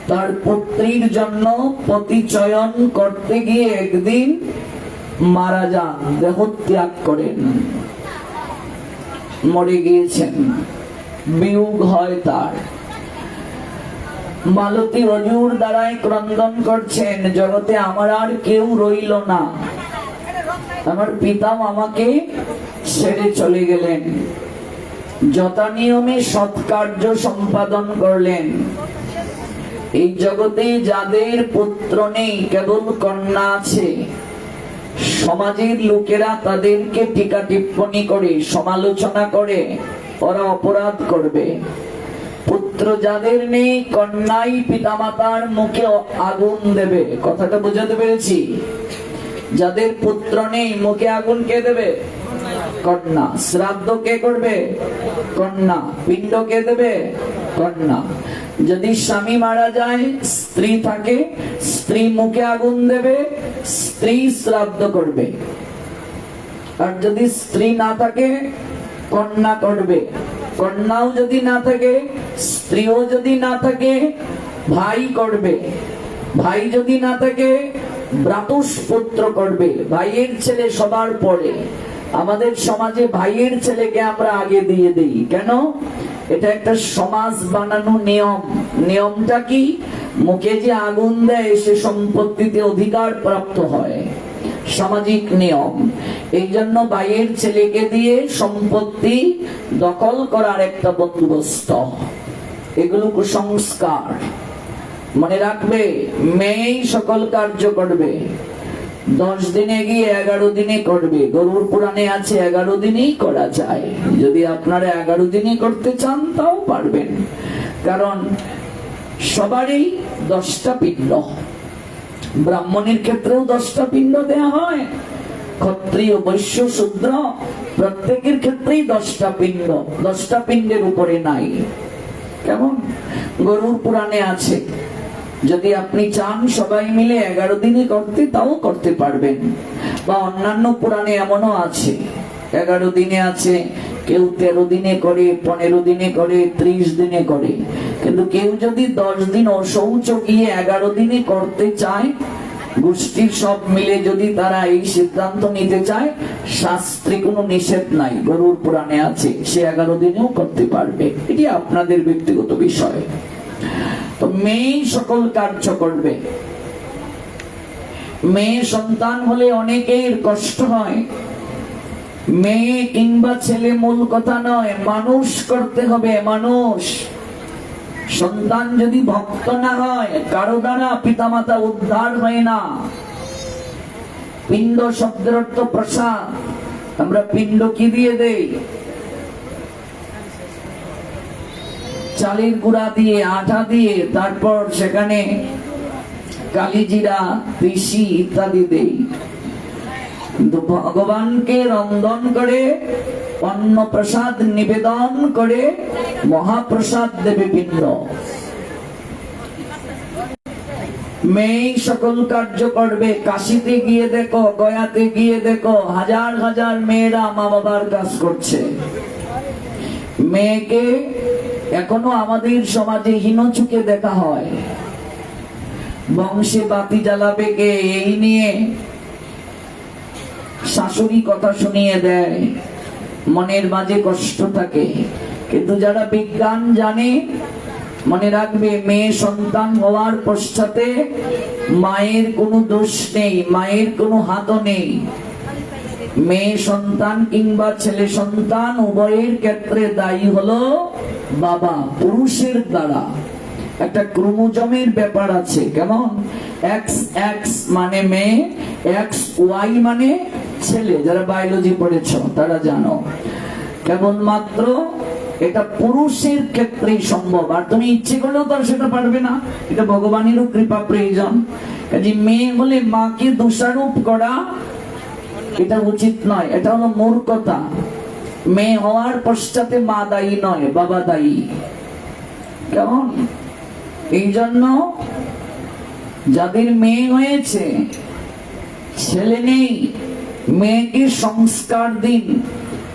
তার পুত্রীর জন্য পতি চয়ন করতে গিয়ে একদিন মারা যান, দেহ ত্যাগ করেন, মরে গিয়েছেন। বিয়োগ হয় তার। মালতী অজুর দ্বারাই ক্রন্দন করছেন, জগতে আমার আর কেউ রইল না, আমার পিতাও আমাকে ছেড়ে চলে গেলেন। যথা নিয়মে সৎকার্য সম্পাদন করলেন। এই জগতে যাদের পুত্র নেই, কেবল কন্যা আছে, সমাজের লোকেরা তাদেরকে টিকা টিপ্পণী করে, সমালোচনা করে, ওরা অপরাধ করবে। পুত্র যাদের নেই, কন্যাই পিতামাতার মুখে আগুন দেবে। কথাটা বোঝাতে পেরেছি? যাদের পুত্র নেই, মুখে আগুন কে দেবে? কন্যা। শ্রাদ্ধ কে করবে? কন্যা। পিণ্ড কে দেবে? কন্যা। যদি স্বামী মারা যায়, স্ত্রী থাকে, স্ত্রী মুখে আগুন দেবে, স্ত্রী শ্রাদ্ধ করবে। আর যদি স্ত্রী না থাকে, কন্যা করবে। কন্যাও যদি না থাকে, স্ত্রীও যদি না থাকে, ভাই করবে। ভাই যদি না থাকে, ভ্রাতুষ্পুত্র করবে। ভাইয়ের ছেলে সবার পরে। আমাদের সমাজে ভাইয়ের ছেলেকে আমরা আগে দিয়ে দেই। কেন? এটা একটা সমাজ বানানো নিয়ম। নিয়মটা কি? মুখে যে আগুন দেয় সে সম্পত্তিতে অধিকার প্রাপ্ত হয়। সামাজিক নিয়ম। এই জন্য ভাইয়ের ছেলেকে দিয়ে সম্পত্তি দখল করার একটা বন্দোবস্ত। এগুলো কুসংস্কার। মনে রাখবে, মেয়েই সকল কার্য করবে। 10 দিনে গিয়ে 11 দিনে করবে। গরুর পুরাণে আছে 11 দিনেই করা যায়। যদি আপনারা 11 দিনে করতে চান তাও পারবেন, কারণ সবারই 10টা পিণ্ড। ব্রাহ্মণের ক্ষেত্রেও 10টা পিণ্ড দেয়া হয়, ক্ষত্রিয়, বৈশ্য, শূদ্র প্রত্যেকের ক্ষেত্রেই 10টা পিণ্ড। 10টা পিণ্ডের উপরে নাই। কেমন? গরুর পুরাণে আছে। যদি আপনি চান সবাই মিলে 11 দিনে করতে, তাও করতে পারবেন। বা অন্যান্য পুরাণে এমনও আছে, 11 দিনে আছে, কেউ 13 দিনে করে, 15 দিনে করে, 30 দিনে করে। কিন্তু কেউ যদি 10 দিন অশৌচ গিয়ে 11 দিনে করতে চায়, গোষ্ঠীর সব মিলে যদি তারা এই সিদ্ধান্ত নিতে চায়, শাস্ত্রে কোনো নিষেধ নাই। গরুর পুরাণে আছে, সে 11 দিনেও করতে পারবে। এটি আপনাদের ব্যক্তিগত বিষয়। তো মেয়ে সকল কার্য করবে। মেয়ে সন্তান হলে অনেকের কষ্ট হয়। মেয়ে কিংবা ছেলে মূল কথা নয়, মানুষ করতে হবে। মানুষ। সন্তান যদি ভক্ত না হয়, কারো দ্বারা পিতামাতা উদ্ধার হয় না। পিণ্ড শব্দের অর্থ প্রসাদ। আমরা পিণ্ড কি দিয়ে দেই? চালের গুঁড়া দিয়ে, আটা দিয়ে, তারপর সেখানে কালিজিরা, তিসি ইত্যাদি দেই। কিন্তু ভগবানকে রন্ধন করে, অন্ন প্রসাদ নিবেদন করে, মহাপ্রসাদ দেবে পিণ্ড। মেয়ে সকল কার্য করবে। কাশিতে গিয়ে দেখো, গয়াতে গিয়ে দেখো, হাজার হাজার মেয়েরা মা বাবার কাজ করছে। মেয়েকে এখনো আমাদের সমাজে হীন চোখে দেখা হয়। বংশে বাতি জ্বালাবে কে, এই নিয়ে শাশুড়ি কথা শুনিয়ে দেয়, মনের মাঝে কষ্ট থাকে। কিন্তু যারা বিজ্ঞান জানে, মনে রাখবে, মেয়ে সন্তান হওয়ার পশ্চাতে মায়ের কোনো দোষ নেই, মায়ের কোনো হাতও নেই। মেয়ে সন্তান কিংবা ছেলে সন্তান উভয়ের ক্ষেত্রে দায়ী হলো বাবা। পুরুষের দ্বারা একটা ক্রোমোজোমের ব্যাপার আছে। কেমন? XX মানে মেয়ে, XY মানে ছেলে। যারা বায়োলজি পড়েছ তারা জানো। কেবলমাত্র এটা পুরুষের ক্ষেত্রেই সম্ভব। আর তুমি ইচ্ছে করলেও তো সেটা পারবে না। এটা ভগবানেরও কৃপা প্রয়োজন। কাজে মেয়ে বলে মাকে দোষারোপ করা এটা উচিত নয়। এটা হলো মূর্খতা। মেয়ে হওয়ার পশ্চাতে মা দায়ী নয়, বাবা দায়ী। কেমন? এই জন্য যাদের মেয়ে হয়েছে, ছেলে নেই, মেয়েকে সংস্কার দিন।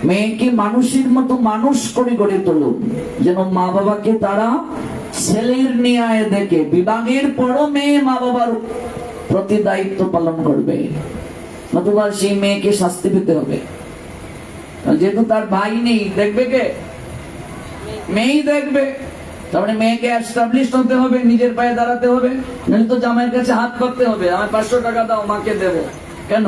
মেয়েকে মানুষের মতো মানুষ করে গড়ে তুলুন, যেন মা বাবাকে তারা ছেলের ন্যায় দেখে। বিবাহের পরও মেয়ে মা বাবার প্রতি দায়িত্ব পালন করবে, নতুবা সেই মেয়েকে শাস্তি পেতে হবে। যেহেতু তার ভাই নেই, দেখবে কে? মেয়েই দেখবে। তারপরে মেয়েকে এস্টাবলিশ হতে হবে, নিজের পায়ে দাঁড়াতে হবে। নাহলে তো জামাইয়ের কাছে হাত পাততে হবে, আমার 500 টাকা দাও, মাকে দেবো। কেন?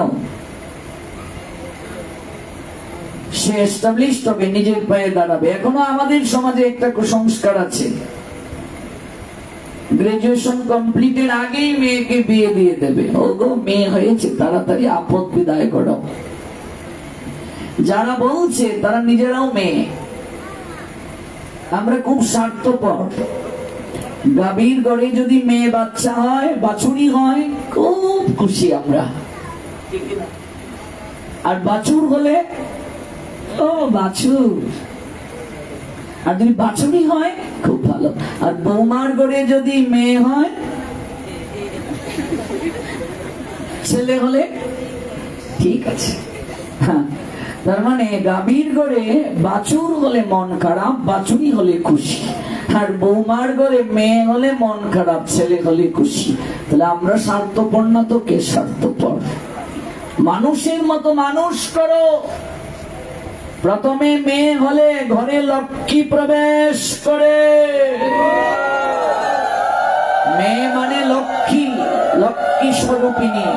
সে এস্টাবলিশ হবে, নিজের পায়ে দাঁড়াবে। এখনো আমাদের সমাজে একটা কুসংস্কার আছে, গ্রাজুয়েশন কমপ্লিটের আগেই মেয়েকে বিয়ে দিয়ে দেবে। ও গো, মেয়ে হয়েছে, তাড়াতাড়ি আপদ বিদায় করো। যারা বলছে তারা নিজেরাও মেয়ে। আমরা খুব স্বার্থপর। গাভীর গড়ে যদি মেয়ে বাচ্চা হয়, বাছুরি হয়, খুব খুশি আমরা। আর বাছুর হলে ও বাছুর, আর যদি বাছুরি হয় খুব ভালো। আর বৌমার গড়ে যদি মেয়ে হয়, ছেলে হলে ঠিক আছে। হ্যাঁ, তার মানে গাভীর গড়ে বাছুর হলে মন খারাপ, বাছুরি হলে খুশি। আর বৌমার ঘরে মেয়ে হলে মন খারাপ, ছেলে হলে খুশি। তাহলে আমরা স্বার্থপর না তো কে স্বার্থপর? মানুষের মতো মানুষ করো। প্রথমে মেয়ে হলে ঘরে লক্ষ্মী প্রবেশ করে। মেয়ে মানে লক্ষ্মী, লক্ষ্মী স্বরূপিণী।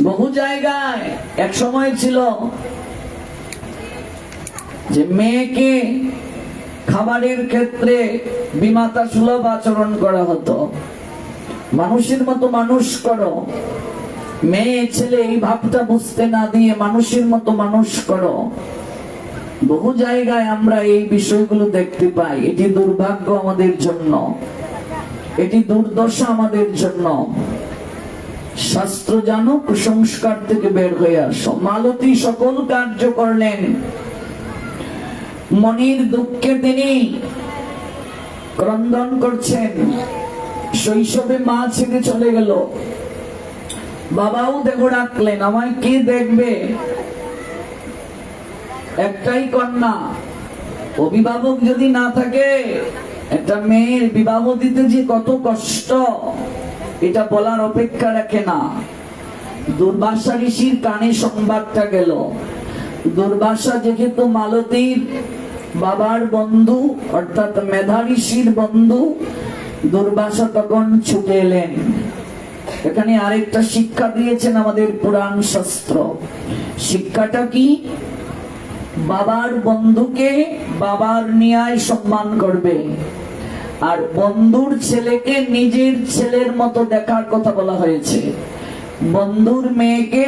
বহু জায়গায় এক সময় ছিল যে মেয়েকে খাবারের ক্ষেত্রে বিমাতা সুলভ আচরণ করা হতো। মানুষের মতো মানুষ করো। মেয়ে ছেলে এই ভাবটা বুঝতে না দিয়ে মানুষের মতো মানুষ করো। বহু জায়গায় আমরা এই বিষয়গুলো দেখতে পাই। এটি দুর্ভাগ্য আমাদের জন্য, এটি দুর্দশা আমাদের জন্য। শাস্ত্র জানো, কুসংস্কার থেকে বের হয়ে আসো। মালতী সকল কার্য করলেন, মনির দুঃখে তিনি ক্রন্দন করছেন। শৈশবে মা ছেড়ে চলে গেল, বাবাও দেখো রাখলেন, আমায় কে দেখবে? একটাই কন্যা, অভিভাবক যদি না থাকে, একটা মেয়ের বিবাহ দিতে যে কত কষ্ট, এটা বলার অপেক্ষা রাখে না। দুর্বাসা ঋষির কানে সংবাদটা গেল। দুর্বাসা যেহেতু মালতীর বাবার বন্ধু, অর্থাৎ মেধা ঋষির বন্ধু, দুর্বাসা তখন ছুটে এলেন। এখানে আরেকটা শিক্ষা দিয়েছেন আমাদের পুরাণ শাস্ত্র। শিক্ষাটা কি? বাবার বন্ধুকে বাবার ন্যায় সম্মান করবে, আর বন্ধুর ছেলেকে নিজের ছেলের মতো দেখার কথা বলা হয়েছে। বন্ধুর মেয়েকে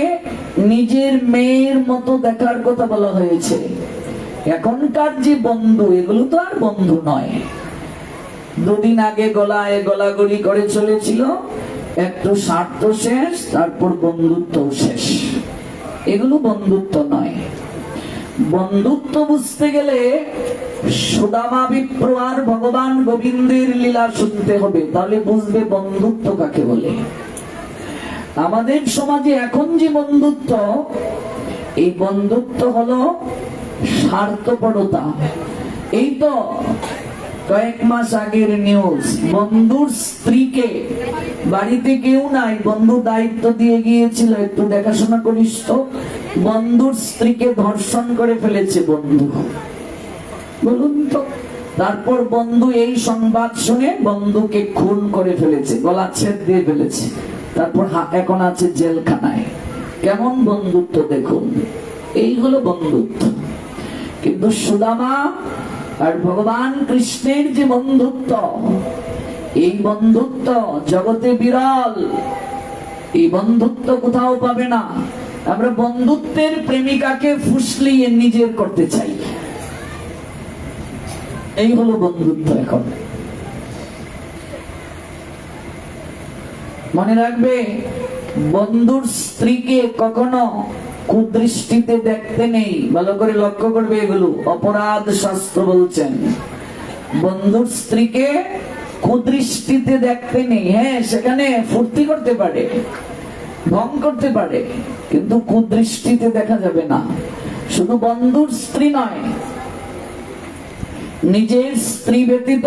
নিজের মেয়ের মতো দেখার কথা বলা হয়েছে। এখনকার যে বন্ধু, এগুলো তো আর বন্ধু নয়। দুদিন আগে গলায় গলাগলি করে চলেছিল, একটু স্বার্থ শেষ, তারপর বন্ধুত্ব শেষ। এগুলো বন্ধুত্ব নয়। বন্ধুত্ব বুঝতে গেলে সুদামা বিপ্র আর ভগবান গোবিন্দের লীলা শুনতে হবে, তাহলে বুঝবে বন্ধুত্ব কাকে বলে। আমাদের সমাজে এখন যে বন্ধুত্ব, এই বন্ধুত্ব হলো স্বার্থপরতা। এই তো কয়েক মাস আগের নিউজ, বন্ধুর স্ত্রীকে, বাড়িতে কেউ নাই, বন্ধু দায়িত্ব দিয়ে গিয়েছিল একটু দেখাশোনা করিস তো, বন্ধুর স্ত্রীকে ধর্ষণ করে ফেলেছে বন্ধু। বলুন তো। তারপর বন্ধু এই সংবাদ শুনে বন্ধুকে খুন করে ফেলেছে, গলা ছেদ দিয়ে ফেলেছে। তারপর এখন আছে জেলখানায়। কেমন বন্ধুত্ব দেখুন। এই হলো বন্ধুত্ব। কিন্তু সুদামা আর ভগবান কৃষ্ণের যে বন্ধুত্ব, এই বন্ধুত্ব জগতে বিরল। এই বন্ধুত্ব কোথাও পাবে না। আমরা বন্ধুত্বের প্রেমিকাকে ফুসলিয়ে নিজের করতে চাই। এই হলো বন্ধুত্ব। এখন মনে রাখবে, বন্ধুর স্ত্রীকে কখনো কুদৃষ্টিতে দেখতে নেই। ভালো করে লক্ষ্য করবে, এগুলো অপরাধ শাস্ত্র বলছেন। বন্ধুর স্ত্রীকে কুদৃষ্টিতে দেখতে নেই। হ্যাঁ, সেখানে ফুর্তি করতে পারে, ঢং করতে পারে, কিন্তু কুদৃষ্টিতে দেখা যাবে না। শুধু বন্ধুর স্ত্রী নয়, নিজের স্ত্রী ব্যতীত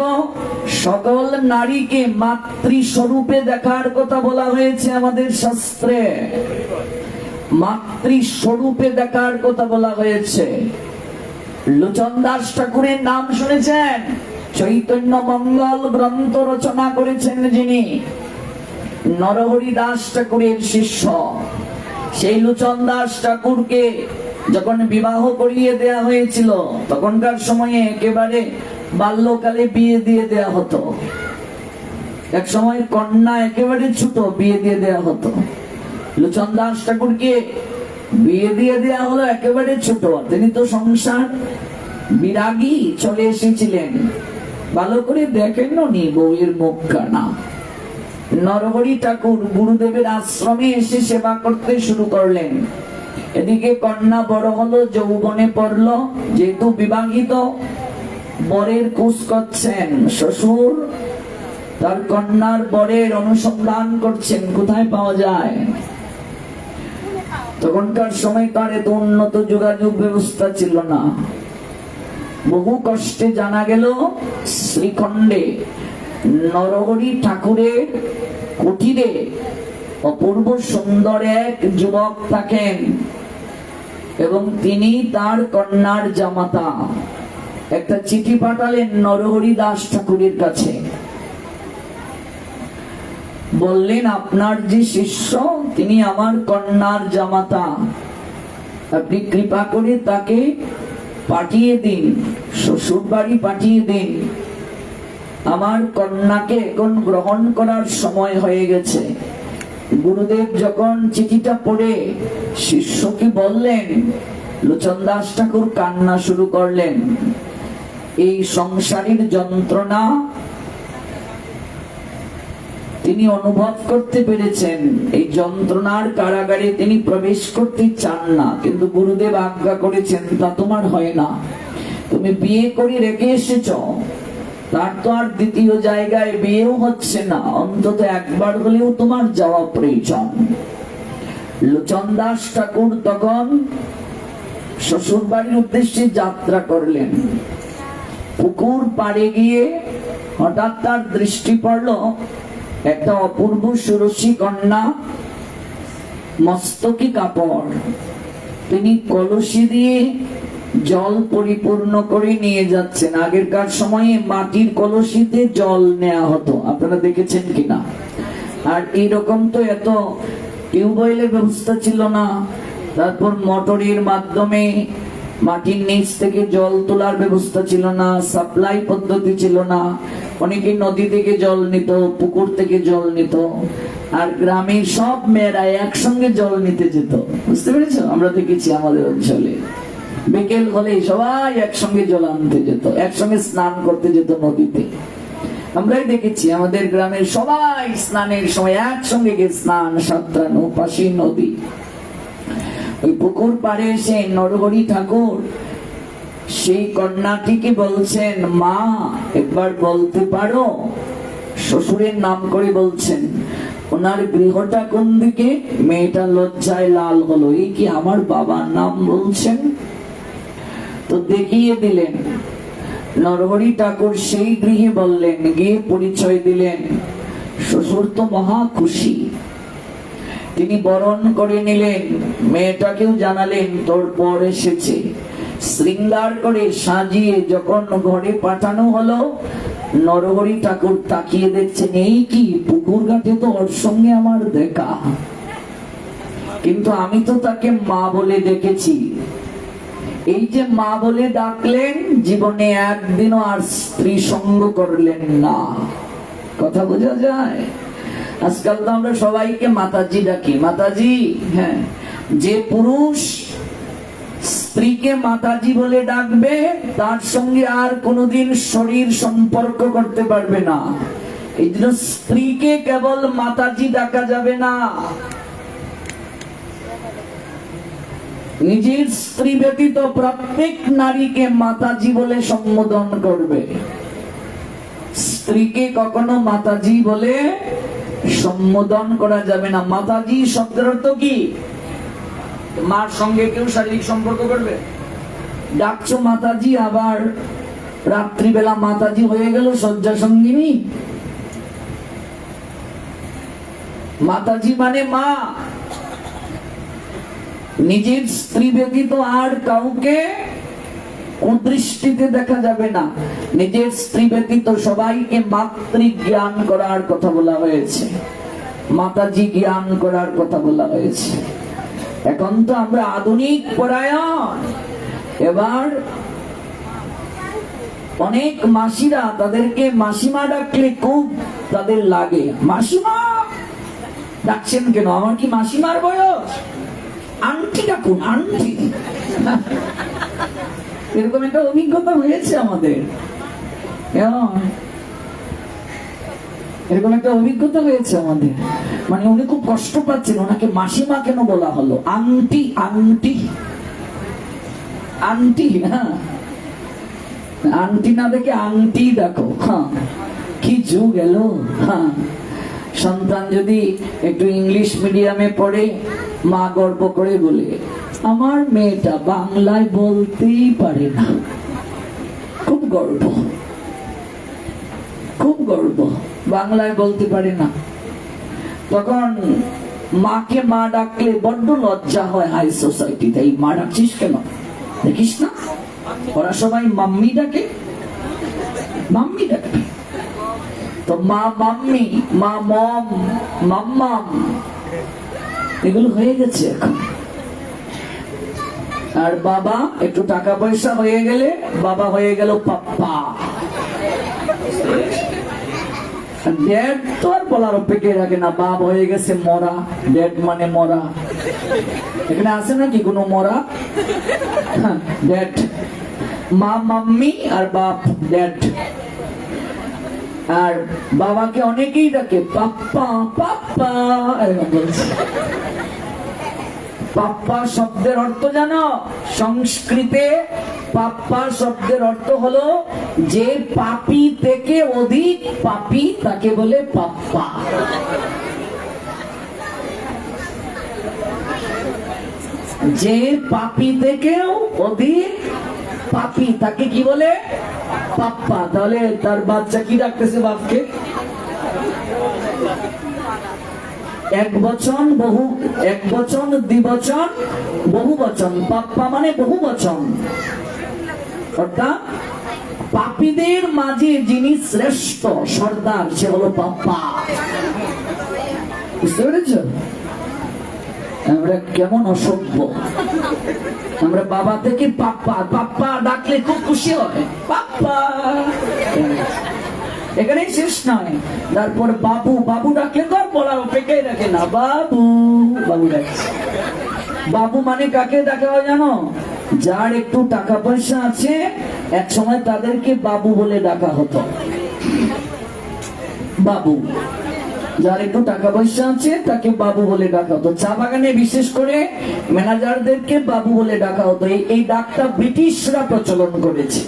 সকল নারীকে মাতৃস্বরূপে দেখার কথা বলা হয়েছে আমাদের শাস্ত্রে। মাতৃস্বরূপে দেখার কথা বলা হয়েছে। লোচন দাস ঠাকুরের নাম শুনেছেন? চৈতন্য মঙ্গল গ্রন্থ রচনা করেছেন যিনি, নরহরি দাস ঠাকুরের শিষ্য। সেই লোচন দাস ঠাকুরকে যখন বিবাহ করিয়ে দেয়া হয়েছিল, তখনকার সময়ে একেবারে বাল্যকালে বিয়ে দিয়ে দেয়া হতো। এক সময় কন্যা একেবারে ছোট, বিয়ে দিয়ে দেয়া হতো। লোচন দাস ঠাকুরকে বিয়ে দিয়ে দেয়া হলো একেবারে ছোট। তিনি তো সংসার বিরাগী, চলে এসেছিলেন। ভালো করে দেখেন নি বউয়ের মুখখানা। নরহরি ঠাকুর গুরুদেবের আশ্রমে এসে সেবা করতে শুরু করলেন। এদিকে কন্যা বড় হলো, যৌবনে পড়লো। যেহেতু বিবাহিত, বরের খোঁজ করছেন শ্বশুর, তার কন্যার বরের অনুসন্ধান করছেন, কোথায় পাওয়া যায়। তখনকার সময় তার এত উন্নত যোগাযোগ ব্যবস্থা ছিল না। বহু কষ্টে জানা গেল শ্রীখণ্ডে নরহরি ঠাকুরের কুটিরে অপূর্ব সুন্দর এক যুবক থাকেন এবং তিনি তার কন্যার জামাতা। একটা চিঠি পাঠালেন নরহরি দাস ঠাকুরের কাছে, বললেন আপনার যে শিষ্য তিনি আমার কন্যার জামাতা, আপনি কৃপা করে তাকে পাঠিয়ে দিন, শ্বশুর বাড়ি পাঠিয়ে দিন। আমার কন্যাকে এখন গ্রহণ করার সময় হয়ে গেছে। গুরুদেব যখন চিঠিটা পড়ে শিষ্যকে বললেন, লোচন দাস ঠাকুর কান্না শুরু করলেন। এই সংসারের যন্ত্রণা তিনি অনুভব করতে পেরেছেন। এই যন্ত্রণার কারাগারে তিনি প্রবেশ করতে চান না, কিন্তু গুরুদেব আজ্ঞা করেছেন তা তোমার হয় না। তুমি বিয়ে করে রেখে এসেছ, তার তো আর দ্বিতীয় জায়গায় বিয়েও হচ্ছে না, অন্তত একবার হলেও তোমার যাওয়া প্রয়োজন। লোচন দাস ঠাকুর তখন শ্বশুর বাড়ির উদ্দেশ্যে যাত্রা করলেন। পুকুর পাড়ে গিয়ে হঠাৎ তার দৃষ্টি পড়ল একটা অপূর্ব সুরসী কন্যা, মস্তকে কাপড়। তিনি কলসি দিয়ে জল পরিপূর্ণ করে নিয়ে যাচ্ছেন। আগেরকার সময়ে মাটির কলসিতে জল নেওয়া হতো, আপনারা দেখেছেন কিনা। আর এইরকম তো এত টিউবওয়েলের ব্যবস্থা ছিল না। তারপর মোটরের মাধ্যমে মাটির নিচ থেকে জল তোলার ব্যবস্থা ছিল না, সাপ্লাই পদ্ধতি ছিল না। অনেকে নদী থেকে জল নিত, পুকুর থেকে জল নিত। আর গ্রামের সব মেয়েরা একসঙ্গে জল নিতে যেত, বুঝতে পেরেছো? আমরা দেখেছি আমাদের অঞ্চলে বিকেল হলে সবাই একসঙ্গে জল আনতে যেত, একসঙ্গে স্নান করতে যেত নদীতে। আমরাই দেখেছি আমাদের গ্রামের সবাই স্নানের সময় একসঙ্গে গিয়ে স্নান, সাঁতরানো, পাশে নদী। ওই পুকুর পাড়ে এসে নরহরি ঠাকুর সেই কন্যাটিকে বলছেন, মা একবার বলতে পারো? শ্বশুরের নাম করে বলছেন। ওনার গৃহটা কোন দিকে? মেয়েটা লজ্জায় লাল হলো, এই কি আমার বাবার নাম বলছেন? তো দেখিয়ে দিলেন। নরহরি ঠাকুর সেই গৃহে বললেন, গিয়ে পরিচয় দিলেন। শ্বশুর তো মহা খুশি, তিনি বরণ করে নিলেন। মেয়েটাকেও জানালেন তোর পর এসেছে। শৃঙ্গার করে সাজিয়ে যখন ঘরে পাঠানো হলো, নরহরি ঠাকুর তাকিয়ে দেখছেন, এই কি পুকুর ঘাটে তো ওর সঙ্গে আমার দেখা, কিন্তু আমি তো তাকে মা বলে ডেকেছি। এই যে মা বলে ডাকলেন, জীবনে একদিনও আর স্ত্রী সঙ্গ করলেন না। কথা বোঝা যায়? আজকাল তো আমরা সবাইকে মাতাজি ডাকি, মাতাজি। হ্যাঁ, যে পুরুষ স্ত্রীকে মাতাজি বলে ডাকবে তার সঙ্গে আর কোনোদিন শরীর সম্পর্ক করতে পারবে না। এই জন্য স্ত্রীকে কেবল মাতাজি ডাকা যাবে না। নিজের স্ত্রী ব্যতীত প্রত্যেক নারীকে মাতাজি বলে সম্বোধন করবে। স্ত্রীকে কখনো মাতাজি বলে সম্বোধন করা যাবে না। মাতাজি শব্দের অর্থ কি? মার সঙ্গে কেউ শারীরিক সম্পর্ক করবে, ডাকছো মাতাজি, আবার রাত্রিবেলা মাতাজি হয়ে গেল শয্যা সঙ্গিনী। মাতাজি মানে মা। নিজের স্ত্রী ব্যতীত আর কাউকে কুদৃষ্টিতে দেখা যাবে না। নিজের স্ত্রী ব্যতীত সবাইকে মাতৃ জ্ঞান করার কথা বলা হয়েছে, মাতাজি জ্ঞান করার কথা বলা হয়েছে। এখন তো আমরা আধুনিক পরায়ণ। এবার অনেক মাসিরা তাদেরকে মাসিমা ডাকলে খুব তাদের লাগে। মাসিমা ডাকছেন কেন? আমার কি মাসিমার বয়স? আন্টি ডাকুন, আন্টি। এরকম একটা অভিজ্ঞতা হয়েছে আমাদের। এরকম একটা অভিজ্ঞতা হয়েছে আমাদের। মানে উনি খুব কষ্ট পাচ্ছেন, ওনাকে মাসিমা কেন বলা হলো? Aunty, aunty, aunty. হ্যাঁ, আন্টি না দেখে আন্টি ডাকো। হ্যাঁ, কি যুগ এলো। হ্যাঁ, সন্তান যদি একটু ইংলিশ মিডিয়ামে পড়ে, মা গর্ব করে বলে, আমার মেয়েটা বাংলায় বলতেই পারে না। খুব গর্ব, খুব গর্ব, বাংলায় বলতে পারে না। তখন মাকে মা ডাকলে বড্ড লজ্জা হয় হাই সোসাইটিতে। এই মা ডাকছিস কেন? দেখিস না ওরা সবাই মাম্মি ডাকে, মাম্মি ডাকে। তো মা মাম্মি, মা মম, মাম্মাম, এগুলো হয়ে গেছে এখন। আর বাবা একটু টাকা পয়সা হয়ে গেলে বাবা হয়ে গেল পাপ্পা। ড্যাড তো আর বলার অপেক্ষা রাখে না, বাপ হয়ে গেছে মরা। ড্যাড মানে মরা। এখানে আছে নাকি কোনো মরা? ড্যাড, মা মাম্মি আর বাপ ড্যাড। আর বাবাকে অনেকেই ডাকে পাপ্পা, পাপ্পা এরকম বলছে। পাপ্পা শব্দের অর্থ জানো? সংস্কৃতে পাপ্পা শব্দের অর্থ হলো যে পাপী থেকে অধিক পাপী, তাকে বলে পাপ্পা। যে পাপী থেকেও অধিক পাপী, তাকে কি বলে? পাপ্পা। তাহলে তার বাচ্চা কি ডাকতেছে বাপকে? এক বচন, বহু, এক বচন, দ্বিবচন, বহু বচন। পাপ্পা মানে বহু বচন। অর্থাৎ পাপীদের মাঝে যিনি শ্রেষ্ঠ সর্দার, সে হলো পাপ্পা। বুঝতে পেরেছ? আমরা কেমন অসভ্য। আমরা বাবা থেকে পাপ্পা, পাপ্পা ডাকলে খুব খুশি হয়, পাপ্পা। এখানেই শেষ নয়, তারপর বাবু, বাবু ডাকলে তো আর বলার অপেক্ষাই রাখে না, বাবু, বাবু ডাকছে। বাবু মানে কাকে ডাকা হয় জানো? যার একটু টাকা পয়সা আছে, এক সময় তাদেরকে বাবু বলে ডাকা হতো। বাবু, যার একটু টাকা পয়সা আছে তাকে বাবু বলে ডাকা হতো। চা বাগানে বিশেষ করে ম্যানেজারদেরকে বাবু বলে ডাকা হতো। এই ডাকটা ব্রিটিশরা প্রচলন করেছে।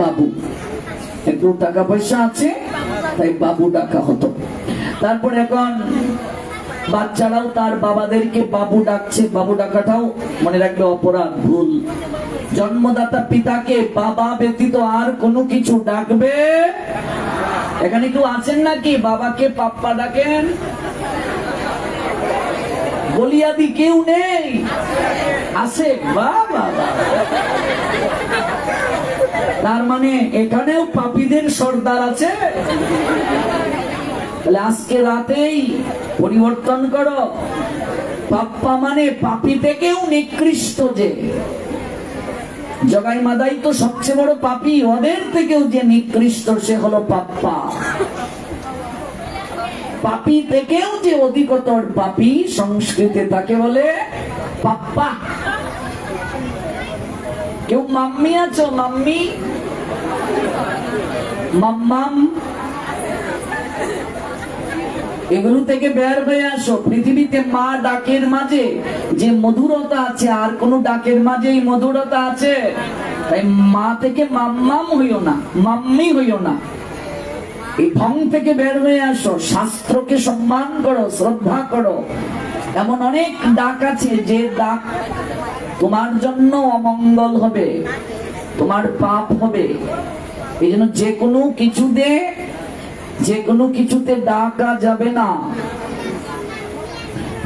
বাবু, একটু টাকা পয়সা আছে তাই বাবু ডাকা হতো। তারপর এখন বাচ্চারাও তার বাবাদেরকে বাবু ডাকছে। বাবু ডাকাটাও মনে রাখবে অপরাধ, ভুল। জন্মদাতা পিতাকে বাবা ব্যতীত আর কোনো কিছু ডাকবে। এখানে কেউ আছেন নাকি বাবাকে পাপ্পা ডাকেন? বলিয়াদি কেউ নেই? আছে? বাবা, তার মানে এখানেও পাপীদের সর্দার আছে। তাহলে আজকে রাতেই পরিবর্তন করো। পাপ্পা মানে পাপী থেকেও নিকৃষ্ট। যে জগাই মাদাই তো সবচেয়ে বড় পাপী, ওদের থেকেও যে নিকৃষ্ট সে হলো পাপ্পা। পাপী থেকেও যে অধিকতর পাপী সংস্কৃতে তাকে বলে পাপ্পা। কেউ মাম্মি আছো? মাম্মি, মাম্মাম, এগুলো থেকে বের হয়ে আসো। পৃথিবীতে মা ডাকের মাঝে যে মধুরতা আছে, আর কোন ডাকের মাঝে এই মধুরতা আছে? তাই মা থেকে মাম্মাম হইও না, মাম্মি হইও না। এই ঢং থেকে বের হয়ে আসো। শাস্ত্রকে সম্মান করো, শ্রদ্ধা করো। এমন অনেক ডাক আছে যে ডাক তোমার জন্য অমঙ্গল হবে, তোমার পাপ হবে। এই জন্য যে কোনো কিছুতে, যে কোনো কিছুতে ডাকা যাবে না।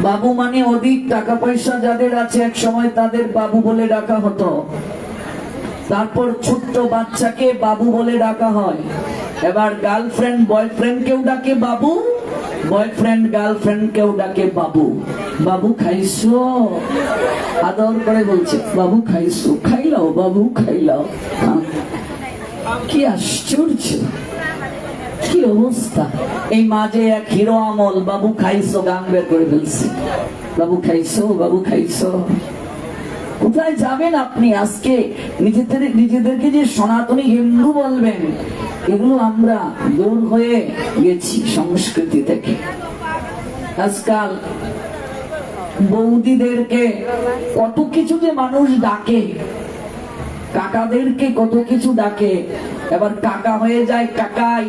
বাবু মানে অধিক টাকা পয়সা যাদের আছে, এক সময় তাদের বাবু বলে ডাকা হতো। তারপর ছোট্ট বাচ্চাকে বাবু বলে ডাকা হয়। এবার গার্লফ্রেন্ড বয়ফ্রেন্ড কেউ ডাকে বাবু, বয়ফ্রেন্ড গার্লফ্রেন্ড কেউ ডাকে বাবু, বাবু খাইছো, আদর করে বলছে বাবু খাইছো, খাইলাও বাবু খাইলাও। কি আশ্চর্য, কি অবস্থা। এই মাঝে এক হিরো আমল বাবু খাইছো গান বের করে ফেলছে, বাবু খাইছো, বাবু খাইছো। কোথায় যাবেন আপনি আজকে? নিজেদেরকে যে সনাতনী হিন্দু বলবেন, এগুলো আমরা দূর হয়ে গেছি সংস্কৃতি থেকে। আজকাল বৌদিদেরকে কত কিছু যে মানুষ ডাকে, কাকাদেরকে কত কিছু ডাকে, এবার কাকা হয়ে যায় কাকাই।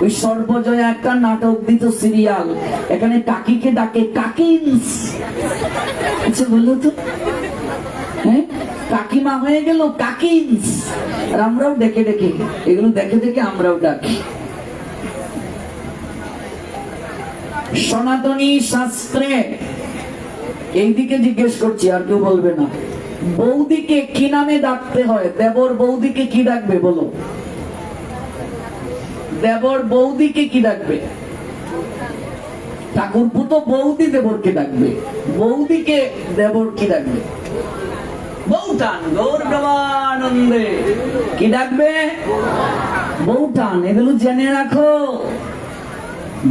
ওই সর্বজয়া একটা নাটক দিত সিরিয়াল, এখানে কাকিকে ডাকে কাকিন্স। আচ্ছা বললো তো, হ্যাঁ কাকিমা হয়ে গেল কাকিন্স। আর আমরাও ডেকে ডেকে, এগুলো দেখে দেখে আমরাও ডাকি। সনাতনী শাস্ত্রে এইদিকে জিজ্ঞেস করছি, আর কেউ বলবে না, বৌদিকে কি নামে ডাকতে হয়? দেবর বৌদিকে কি ডাকবে বলো? দেবর বৌদিকে কি ডাকবে? ঠাকুরপো তো বৌদি দেবরকে ডাকবে, বৌদিকে দেবর কি ডাকবে? বৌঠান, গৌর প্রেমানন্দে কি ডাকবে? বৌঠান। এগুলো জেনে রাখো,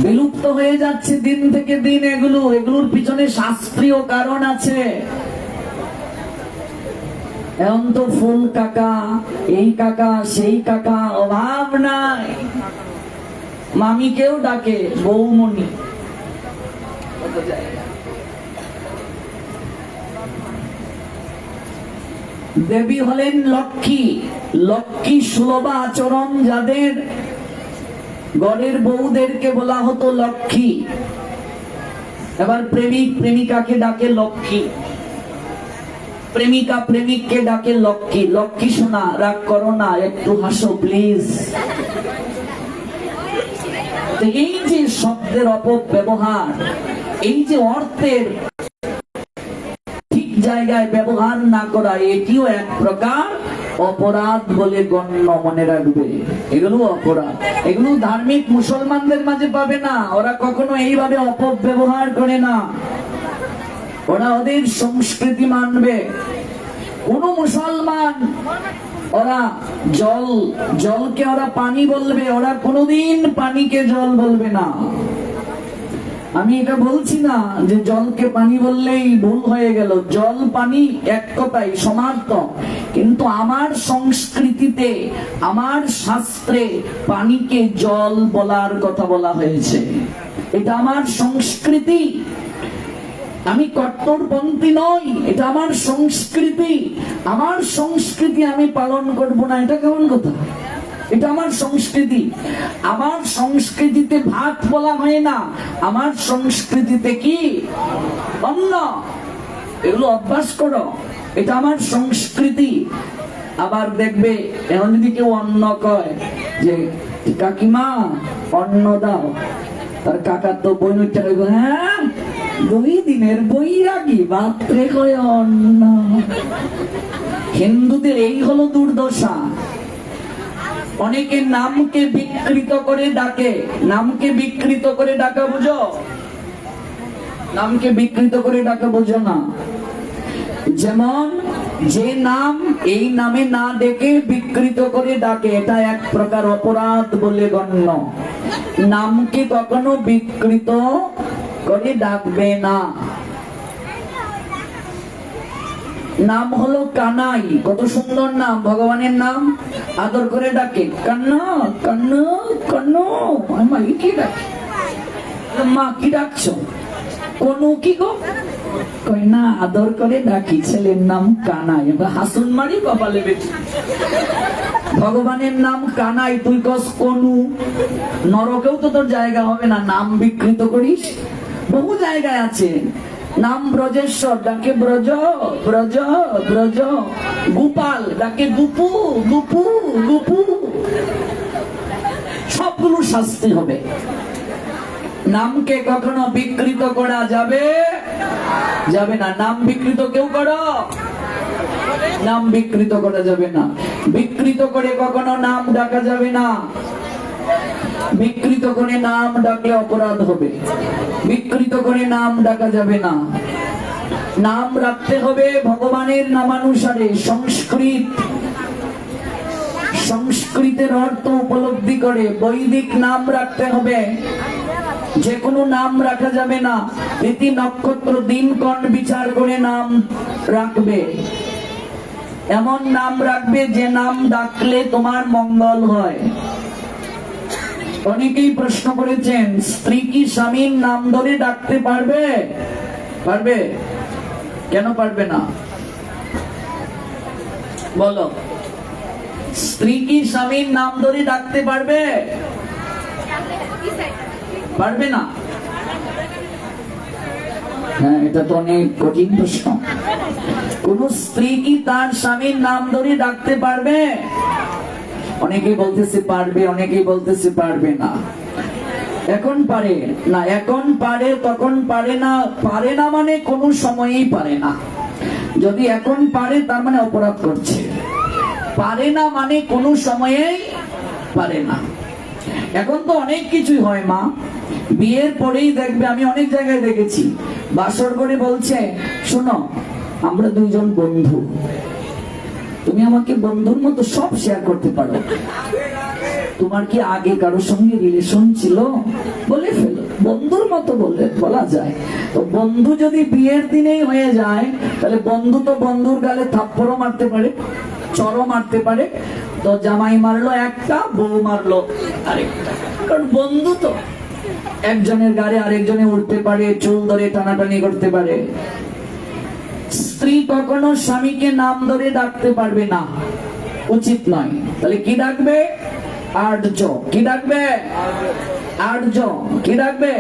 বিলুপ্ত হয়ে যাচ্ছে দিন থেকে দিন এগুলো। এগুলোর পিছনে শাস্ত্রীয় কারণ আছে। এখন তো ফুল কাকা, এই কাকা, সেই কাকা, অভাব নাই। মামিকেও ডাকে বৌমণি। দেবী হলেন লক্ষ্মী, লক্ষ্মী সুলভা আচরণ যাদের, গড়ের বউদেরকে বলা হতো লক্ষ্মী। এবার প্রেমিক প্রেমিকাকে ডাকে লক্ষ্মী, প্রেমিকা প্রেমিককে ডাকে লক্ষ্মী। লক্ষ্মী সোনা রাগ করো না, একটু হাসো প্লিজ। এই যে শব্দের অপব্যবহার, এই যে অর্থের ঠিক জায়গায় ব্যবহার না করা, এটিও এক প্রকার অপরাধ বলে গণ্য, মনে রাখবে। এগুলো অপরাধ, এগুলো ধার্মিক মুসলমানদের মাঝে পাবে না। ওরা কখনো এইভাবে অপব্যবহার করে না, ওরা ওদের সংস্কৃতি মানবে। কোন মুসলমান ওরা জলকে ওরা পানি বলবে, ওরা কোনোদিন পানিকে জল বলবে না। আমি এটা বলছি না যে জলকে পানি বললেই ভুল হয়ে গেল, জল পানি এক কথাই সমার্থক। কিন্তু আমার সংস্কৃতিতে, আমার শাস্ত্রে পানিকে জল বলার কথা বলা হয়েছে। এটা আমার সংস্কৃতি, আমি কট্টরপন্থী নই, এটা আমার সংস্কৃতি। আমার সংস্কৃতি আমি পালন করব না, এটা কেমন কথা? এটা আমার সংস্কৃতি। আমার সংস্কৃতিতে ভাত বলা হয় না, আমার সংস্কৃতিতে কি অন্ন। এগুলো অভ্যাস করো, এটা আমার সংস্কৃতি। আবার দেখবে এখন যদি কেউ অন্ন কয় যে কাকিমা অন্ন দাও, তার কাকার তো বইনুরটা কইব, হ্যাঁ 2 দিনের বৈরাগী বাপরে কয় অন্ন। হিন্দুদের এই হলো দুর্দশা। অনেকে নামকে বিকৃত করে ডাকে, নামকে বিকৃত করে ডাকা বুঝো? নামকে বিকৃত করে ডাকা বুঝো না? যেমন যে নাম এই নামে না ডেকে বিকৃত করে ডাকে, এটা এক প্রকার অপরাধ বলে গণ্য। নামকে কখনো বিকৃত করে ডাকবে না। নাম হলো কানাই, কত সুন্দর নাম, ভগবানের নাম। আদর করে ডাকে কান্না কান্না কান্না। মা কি ডাকে? মা কি ডাকছো? কোন কি গো? কই না, আদর করে ডাকি, ছেলের নাম কানাই। হাসুন মারি কপালে বেশি। ভগবানের নাম কানাই, তুই কস কোনু। নরকেও তো তোর জায়গা হবে না, নাম বিকৃত করিস। বহু জায়গায় আছে নাম। ব্রজেশ্বর ডাকে ব্রজ ব্রজ ব্রজ। গোপাল ডাকে গুপু গুপু গুপু। সবগুলো শাস্তি হবে। নামকে কখনো বিকৃত করা যাবে যাবে না। নাম বিকৃত কেউ করো, নাম বিকৃত করা যাবে না। বিকৃত করে কখনো নাম ডাকা যাবে না। বিকৃত করে নাম ডাকলে অপরাধ হবে, বিকৃত করে নাম ডাকা যাবে না। নাম রাখতে হবে ভগবানের নামানুসারে। সংস্কৃতের অর্থ উপলব্ধি করে বৈদিক নাম রাখতে হবে। যে কোনো নাম রাখা যাবে না, তিথি নক্ষত্র দিনক্ষণ বিচার করে নাম রাখবে। এমন নাম রাখবে যে নাম ডাকলে তোমার মঙ্গল হয়। অনেকেই প্রশ্ন করেছেন, স্ত্রী কি স্বামীর নাম ধরে ডাকতে পারবে? পারবে? কেন পারবে না বলো? স্ত্রী কি স্বামীর নাম ধরে ডাকতে পারবে? পারবে না? হ্যাঁ, এটা তো অনেক কঠিন প্রশ্ন। কোন স্ত্রী কি তার স্বামীর নাম ধরে ডাকতে পারবে? অনেকেই বলতেছে পারবে, অনেকেই বলতেছে পারবে না। এখন পারে না, এখন পারে, তখন পারে না। পারে না মানে কোনো সময়েই পারে না। যদি এখন পারে তার মানে অপরাধ করছে। পারে না মানে কোনো সময়েই পারে না। এখন তো অনেক কিছুই হয় মা, বিয়ের পরেই দেখবে, আমি অনেক জায়গায় দেখেছি, বাসর করে বলছে, শোনো আমরা দুইজন বন্ধু, তুমি আমাকে বন্ধুর মতো সব শেয়ার করতে পারো। তোমার কি আগে কারোর সঙ্গে রিলেশন ছিল? বলে ফেলো, বন্ধুর মতো বলা যায়। তো বন্ধু যদি বিয়ের দিনেই হয়ে যায়, তাহলে বন্ধু তো বন্ধুর গালে থাপ্পড়ও মারতে পারে, চরও মারতে পারে। তো জামাই মারলো একটা, বউ মারলো আরেকটা, কারণ বন্ধু তো একজনের গালে আরেকজনে উঠতে পারে, চুল ধরে টানাটানি করতে পারে। স্ত্রী কখনো স্বামীকে নাম ধরে ডাকতে পারবে না, উচিত নয়। তাহলে কি ডাকবে? আর্য। কি ডাকবে? আর্য। কি ডাকবে?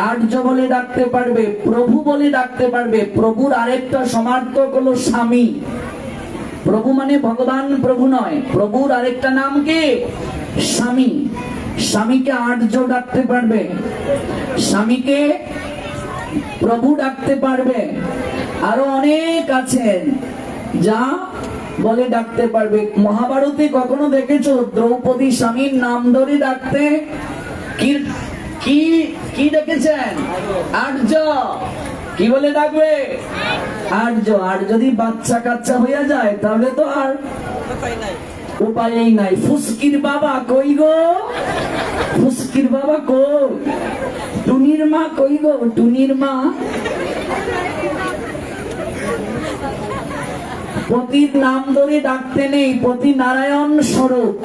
আর্য বলে ডাকতে পারবে, প্রভু বলে ডাকতে পারবে। প্রভুর আরেকটা সমার্থক হলো স্বামী। প্রভু মানে ভগবান প্রভু নয়, প্রভুর আরেকটা নাম কি? স্বামী। স্বামীকে আর্য ডাকতে পারবে, স্বামীকে প্রভু ডাকতে পারবে। আরো অনেক আছেন যা বলে ডাকতে পারবে। মহাভারতে কখনো দেখেছো দ্রৌপদী স্বামীর নাম ধরে ডাকতে? কি কি কি দেখেছেন? আর্য। কি বলে ডাকবে? আর্য। আর যদি বাচ্চা কাচ্চা হইয়া যায় তাহলে তো আর উপায়ই নাই। ফুসকির বাবা কই গো? ফুসকির বাবা কই? টুনির মা কই গো? টুনির মা। পতির নাম ধরে ডাকতে নেই, পতি নারায়ণ স্বরূপ।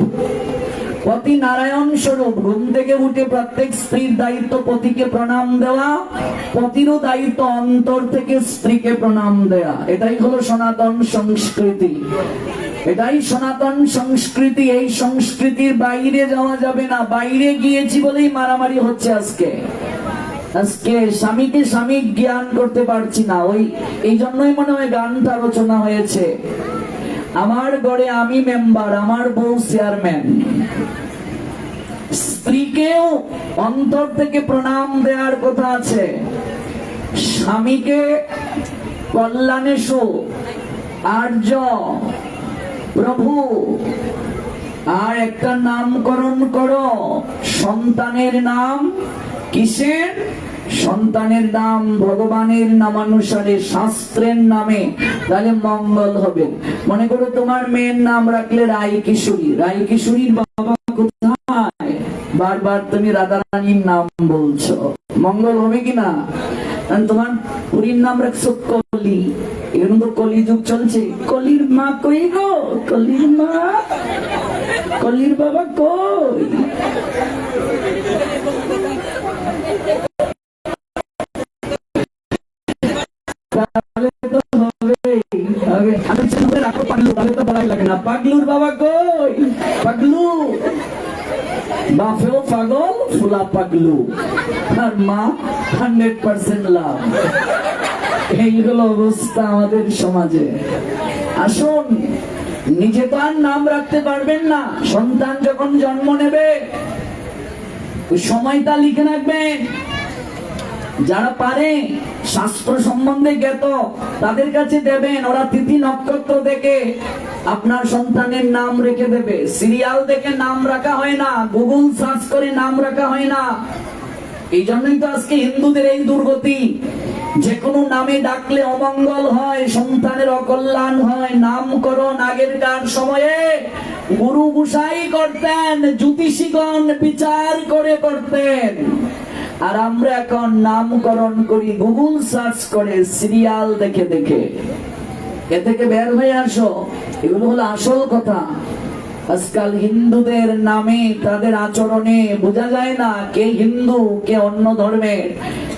পতি নারায়ণ স্বরূপ। ঘুম থেকে উঠে প্রত্যেক স্ত্রীর দায়িত্ব পতিকে প্রণাম দেওয়া, পতিরও দায়িত্ব অন্তর থেকে স্ত্রীকে প্রণাম দেয়া। এটাই হলো সনাতন সংস্কৃতি, এটাই সনাতন সংস্কৃতি। এই সংস্কৃতির বাইরে যাওয়া যাবে না। বাইরে গিয়েছি বলেই মারামারি হচ্ছে আজকে। আজকে স্বামীকে স্বামী জ্ঞান করতে পারছি না, এই জন্যই মনে হয় গানটা রচনা হয়েছে। আমার ঘরে আমি মেম্বার, আমার বউ চেয়ারম্যান। স্ত্রীকেও অন্তর থেকে প্রণাম দেওয়ার কথা আছে। স্বামীকে কল্যাণেশু, আর্য, প্রভু। আর একটা নামকরণ করো, সন্তানের নাম। কিসের? সন্তানের নাম ভগবানের নামানুসারে, শাস্ত্রের নামে, তাহলে মঙ্গল হবে। মনে করো তোমার মেয়ের নাম রাখলে রাই কিশোরী। রাই কিশোরীর বাবা কোথায়? বারবার তুমি রাধারানীর নাম বলছো, মঙ্গল হবে কিনা? তোমার পুরীর নাম রাখছো কলি। এখন তো কলি যুগ চলছে। কলির মা কই গো? কলির মা, কলির বাবা কই? পাগলুর বাবা কই? পাগলু বাপেও পাগল, ফুলা পাগলু। আর মা 100% লাভ। এইগুলো অবস্থা আমাদের সমাজে। আসুন, নিজে তো আর নাম রাখতে পারবেন না। সন্তান যখন জন্ম নেবে ওই সময়টা লিখে রাখবেন। যারা পারে, শাস্ত্র সম্বন্ধে জ্ঞাত, তাদের কাছে দেবেন। ওরা তিথি নক্ষত্র দেখে আপনার সন্তানের নাম রেখে দেবে। সিরিয়াল দেখে নাম রাখা হয় না, গুগল সার্চ করে নাম রাখা হয় না। এই জন্যই তো আজকে হিন্দুদের এই দুর্গতি। যে কোনো নামে ডাকলে অমঙ্গল হয়, সন্তানের অকল্যাণ হয়। নামকরণ আগেরকার সময়ে গুরু গোসাই করতেন, জ্যোতিষীগণ বিচার করে করতেন। আর আমরা এখন নামকরণ করি গুগল সার্চ করে, সিরিয়াল দেখে দেখে। এ থেকে বের হয়ে আসো, এগুলো হলো আসল কথা। আজকাল হিন্দুদের নামে, তাদের আচরণে বোঝা যায় না কে হিন্দু কে অন্য ধর্মের।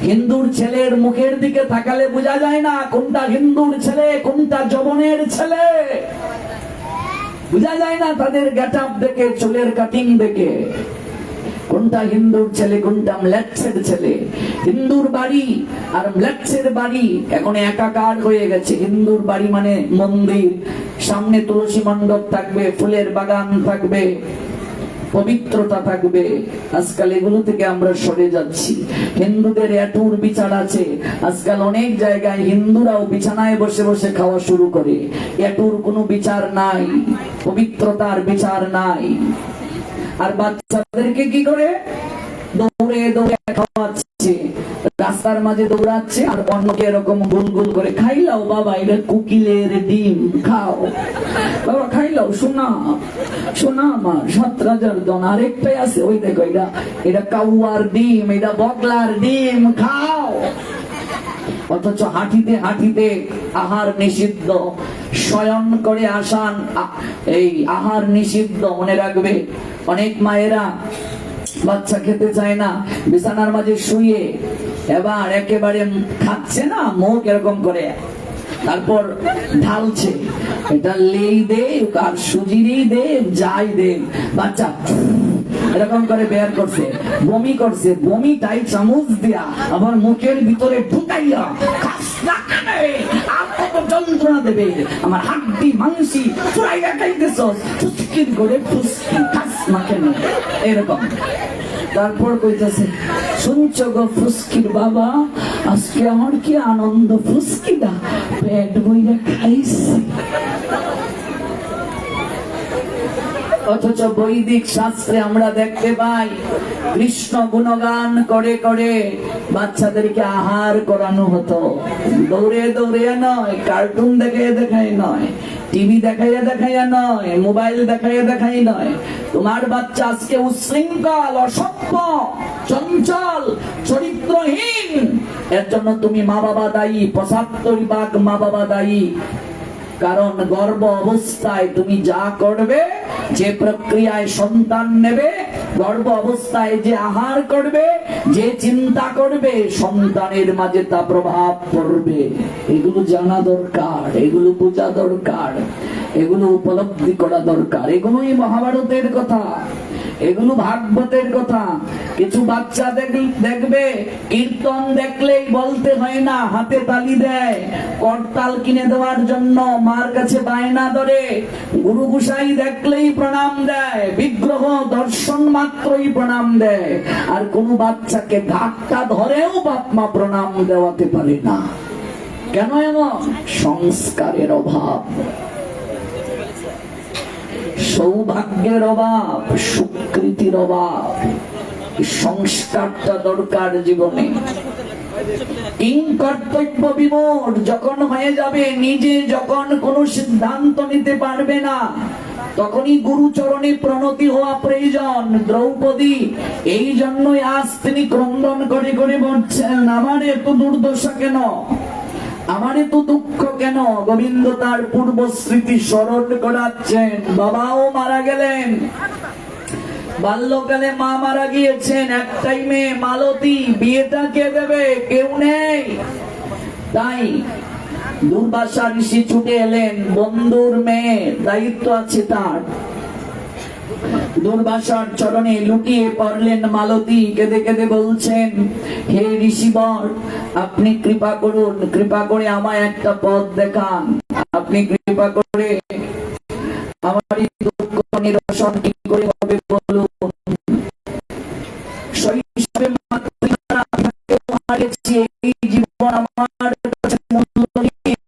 হিন্দুর ছেলের মুখের দিকে তাকালে বোঝা যায় না কোনটা হিন্দুর ছেলে কোনটা যবনের ছেলে। বোঝা যায় না তাদের গেটআপ দেখে, চুলের কাটিং দেখে কোনটা হিন্দুর ছেলে কোনটা ম্লেচ্ছের ছেলে। হিন্দুর বাড়ি আর ম্লেচ্ছের বাড়ি এখন একাকার হয়ে গেছে। হিন্দুর বাড়ি মানে মন্দির, সামনে তুলসী মণ্ডপ থাকবে, ফুলের বাগান থাকবে, পবিত্রতা থাকবে। আজকাল এগুলো থেকে আমরা সরে যাচ্ছি। হিন্দুদের এটুর বিচার আছে। আজকাল অনেক জায়গায় হিন্দুরাও বিছানায় বসে বসে খাওয়া শুরু করে। এটুর কোনো বিচার নাই, পবিত্রতার বিচার নাই। আর বাচ্চাদেরকে কি করে দৌড়ে দৌড়ে খাওয়াচ্ছে, রাস্তার মাঝে দৌড়াচ্ছে, আর অন্যকে এরকম গোল গোল করে খাইলাও বাবা, এটা কোকিলের ডিম খাও বাবা, খাইলাও সোনা সোনা আমার 7 রাজার দন। আরেকটাই আছে ওই দেখো, এটা কাউয়ার ডিম, এটা বগলার ডিম খাও। অথচ হাঁটিতে হাঁটিতে আহার নিষিদ্ধ, শয়ন করে আসান এই আহার নিষিদ্ধ। মনে রাখবে, অনেক মায়েরা বাচ্চা খেতে চায় না, বিছানার মাঝে শুয়ে এবার একেবারে খাচ্ছে না, মুখ এরকম করে, তারপর ঢালছে। এটা লেই দে আর সুজিরই দে, যাই দে, বাচ্চা এরকম করে বের করছে, বমি করছে, বমিটাই চামচ দিয়া আবার মুখের ভিতরে ঢুকাইয়া যন্ত্রণা দেবে। আমার হাড্ডি মাংসি পুরাইয়া খাইতেছ, ফুসকির করে ফুসকি খাস না কেন এরকম। তারপর কইতেছে, শুনছো গো ফুসকির বাবা, আজকে আমার কি আনন্দ, ফুসকিটা পেট বইরা খাইছি। অথচ বৈদিক শাস্ত্রে আমরা দেখতে পাই কৃষ্ণ গুণগান করে করে বাচ্চাদেরকে আহার করানো হতো। দৌড়ে দৌড়ে নয়, কার্টুন দেখাইয়া দেখাই নয়, টিভি দেখাইয়া দেখাইয়া নয়, মোবাইল দেখাইয়া দেখাই নয়। তোমার বাচ্চা আজকে উচ্ছৃঙ্খল, অসভ্য, চঞ্চল, চরিত্রহীন, এর জন্য তুমি মা বাবা দায়ী। 75% মা বাবা দায়ী। কারণ গর্ভ অবস্থায় তুমি যা করবে, যে প্রক্রিয়ায় সন্তান নেবে, গর্ভ অবস্থায় যে আহার করবে, যে চিন্তা করবে, সন্তানের মাঝে তা প্রভাব পড়বে। এগুলো জানা দরকার, এগুলো বোঝা দরকার, এগুলো উপলব্ধি করা দরকার। এগুলোই মহাভারতের কথা, এগুলো ভাগবতের কথা। কিছু বাচ্চা দেখবে কীর্তন দেখলেই বলতে হয় না, হাতে তালি দেয়, করতাল কিনে দেওয়ার জন্য মার কাছে বায়না ধরে, গুরু গোসাই দেখলেই প্রণাম দেয়, বিগ্রহ দর্শন মাত্রই প্রণাম দেয়। আর কোন বাচ্চাকে ধাক্কা ধরেও বাপ মা প্রণাম দেওয়াতে পারে না। কেন এমন? সংস্কারের অভাব, সৌভাগ্যের অভাব, স্বীকৃতির অভাব। সংস্কারটা দরকার জীবনে। কিং কর্তব্য বিমূঢ় যখন হয়ে যাবে, নিজে যখন কোনো সিদ্ধান্ত নিতে পারবে না, তখনই গুরুচরণে প্রণতি হওয়া প্রয়োজন। দ্রৌপদী এই জন্যই আজ তিনি ক্রন্দন করে করে বলছেন, আমার এত দুর্দশা কেন, আমার এত দুঃখ কেন? গোবিন্দ তার পূর্ব স্মৃতি স্মরণ করাচ্ছেন। বাবাও মারা গেলেন, বাল্যকালে মা মারা গিয়েছেন, একটাই মেয়ে মালতী, বিয়েটা কে দেবে? কেউ নেই। তাই দুর্বাসা ঋষি ছুটে এলেন, বন্ধুর মেয়ে, দায়িত্ব আছে তার। দুর্বাসার চরণে লুটিয়ে পড়লেন মালতী, কেঁদে কেঁদে বলছেন, হে ঋষিবর, আপনি কৃপা করুন, কৃপা করে আমায় একটা পথ দেখান, আপনি কৃপা করে আমার দুঃখ নিরসন কি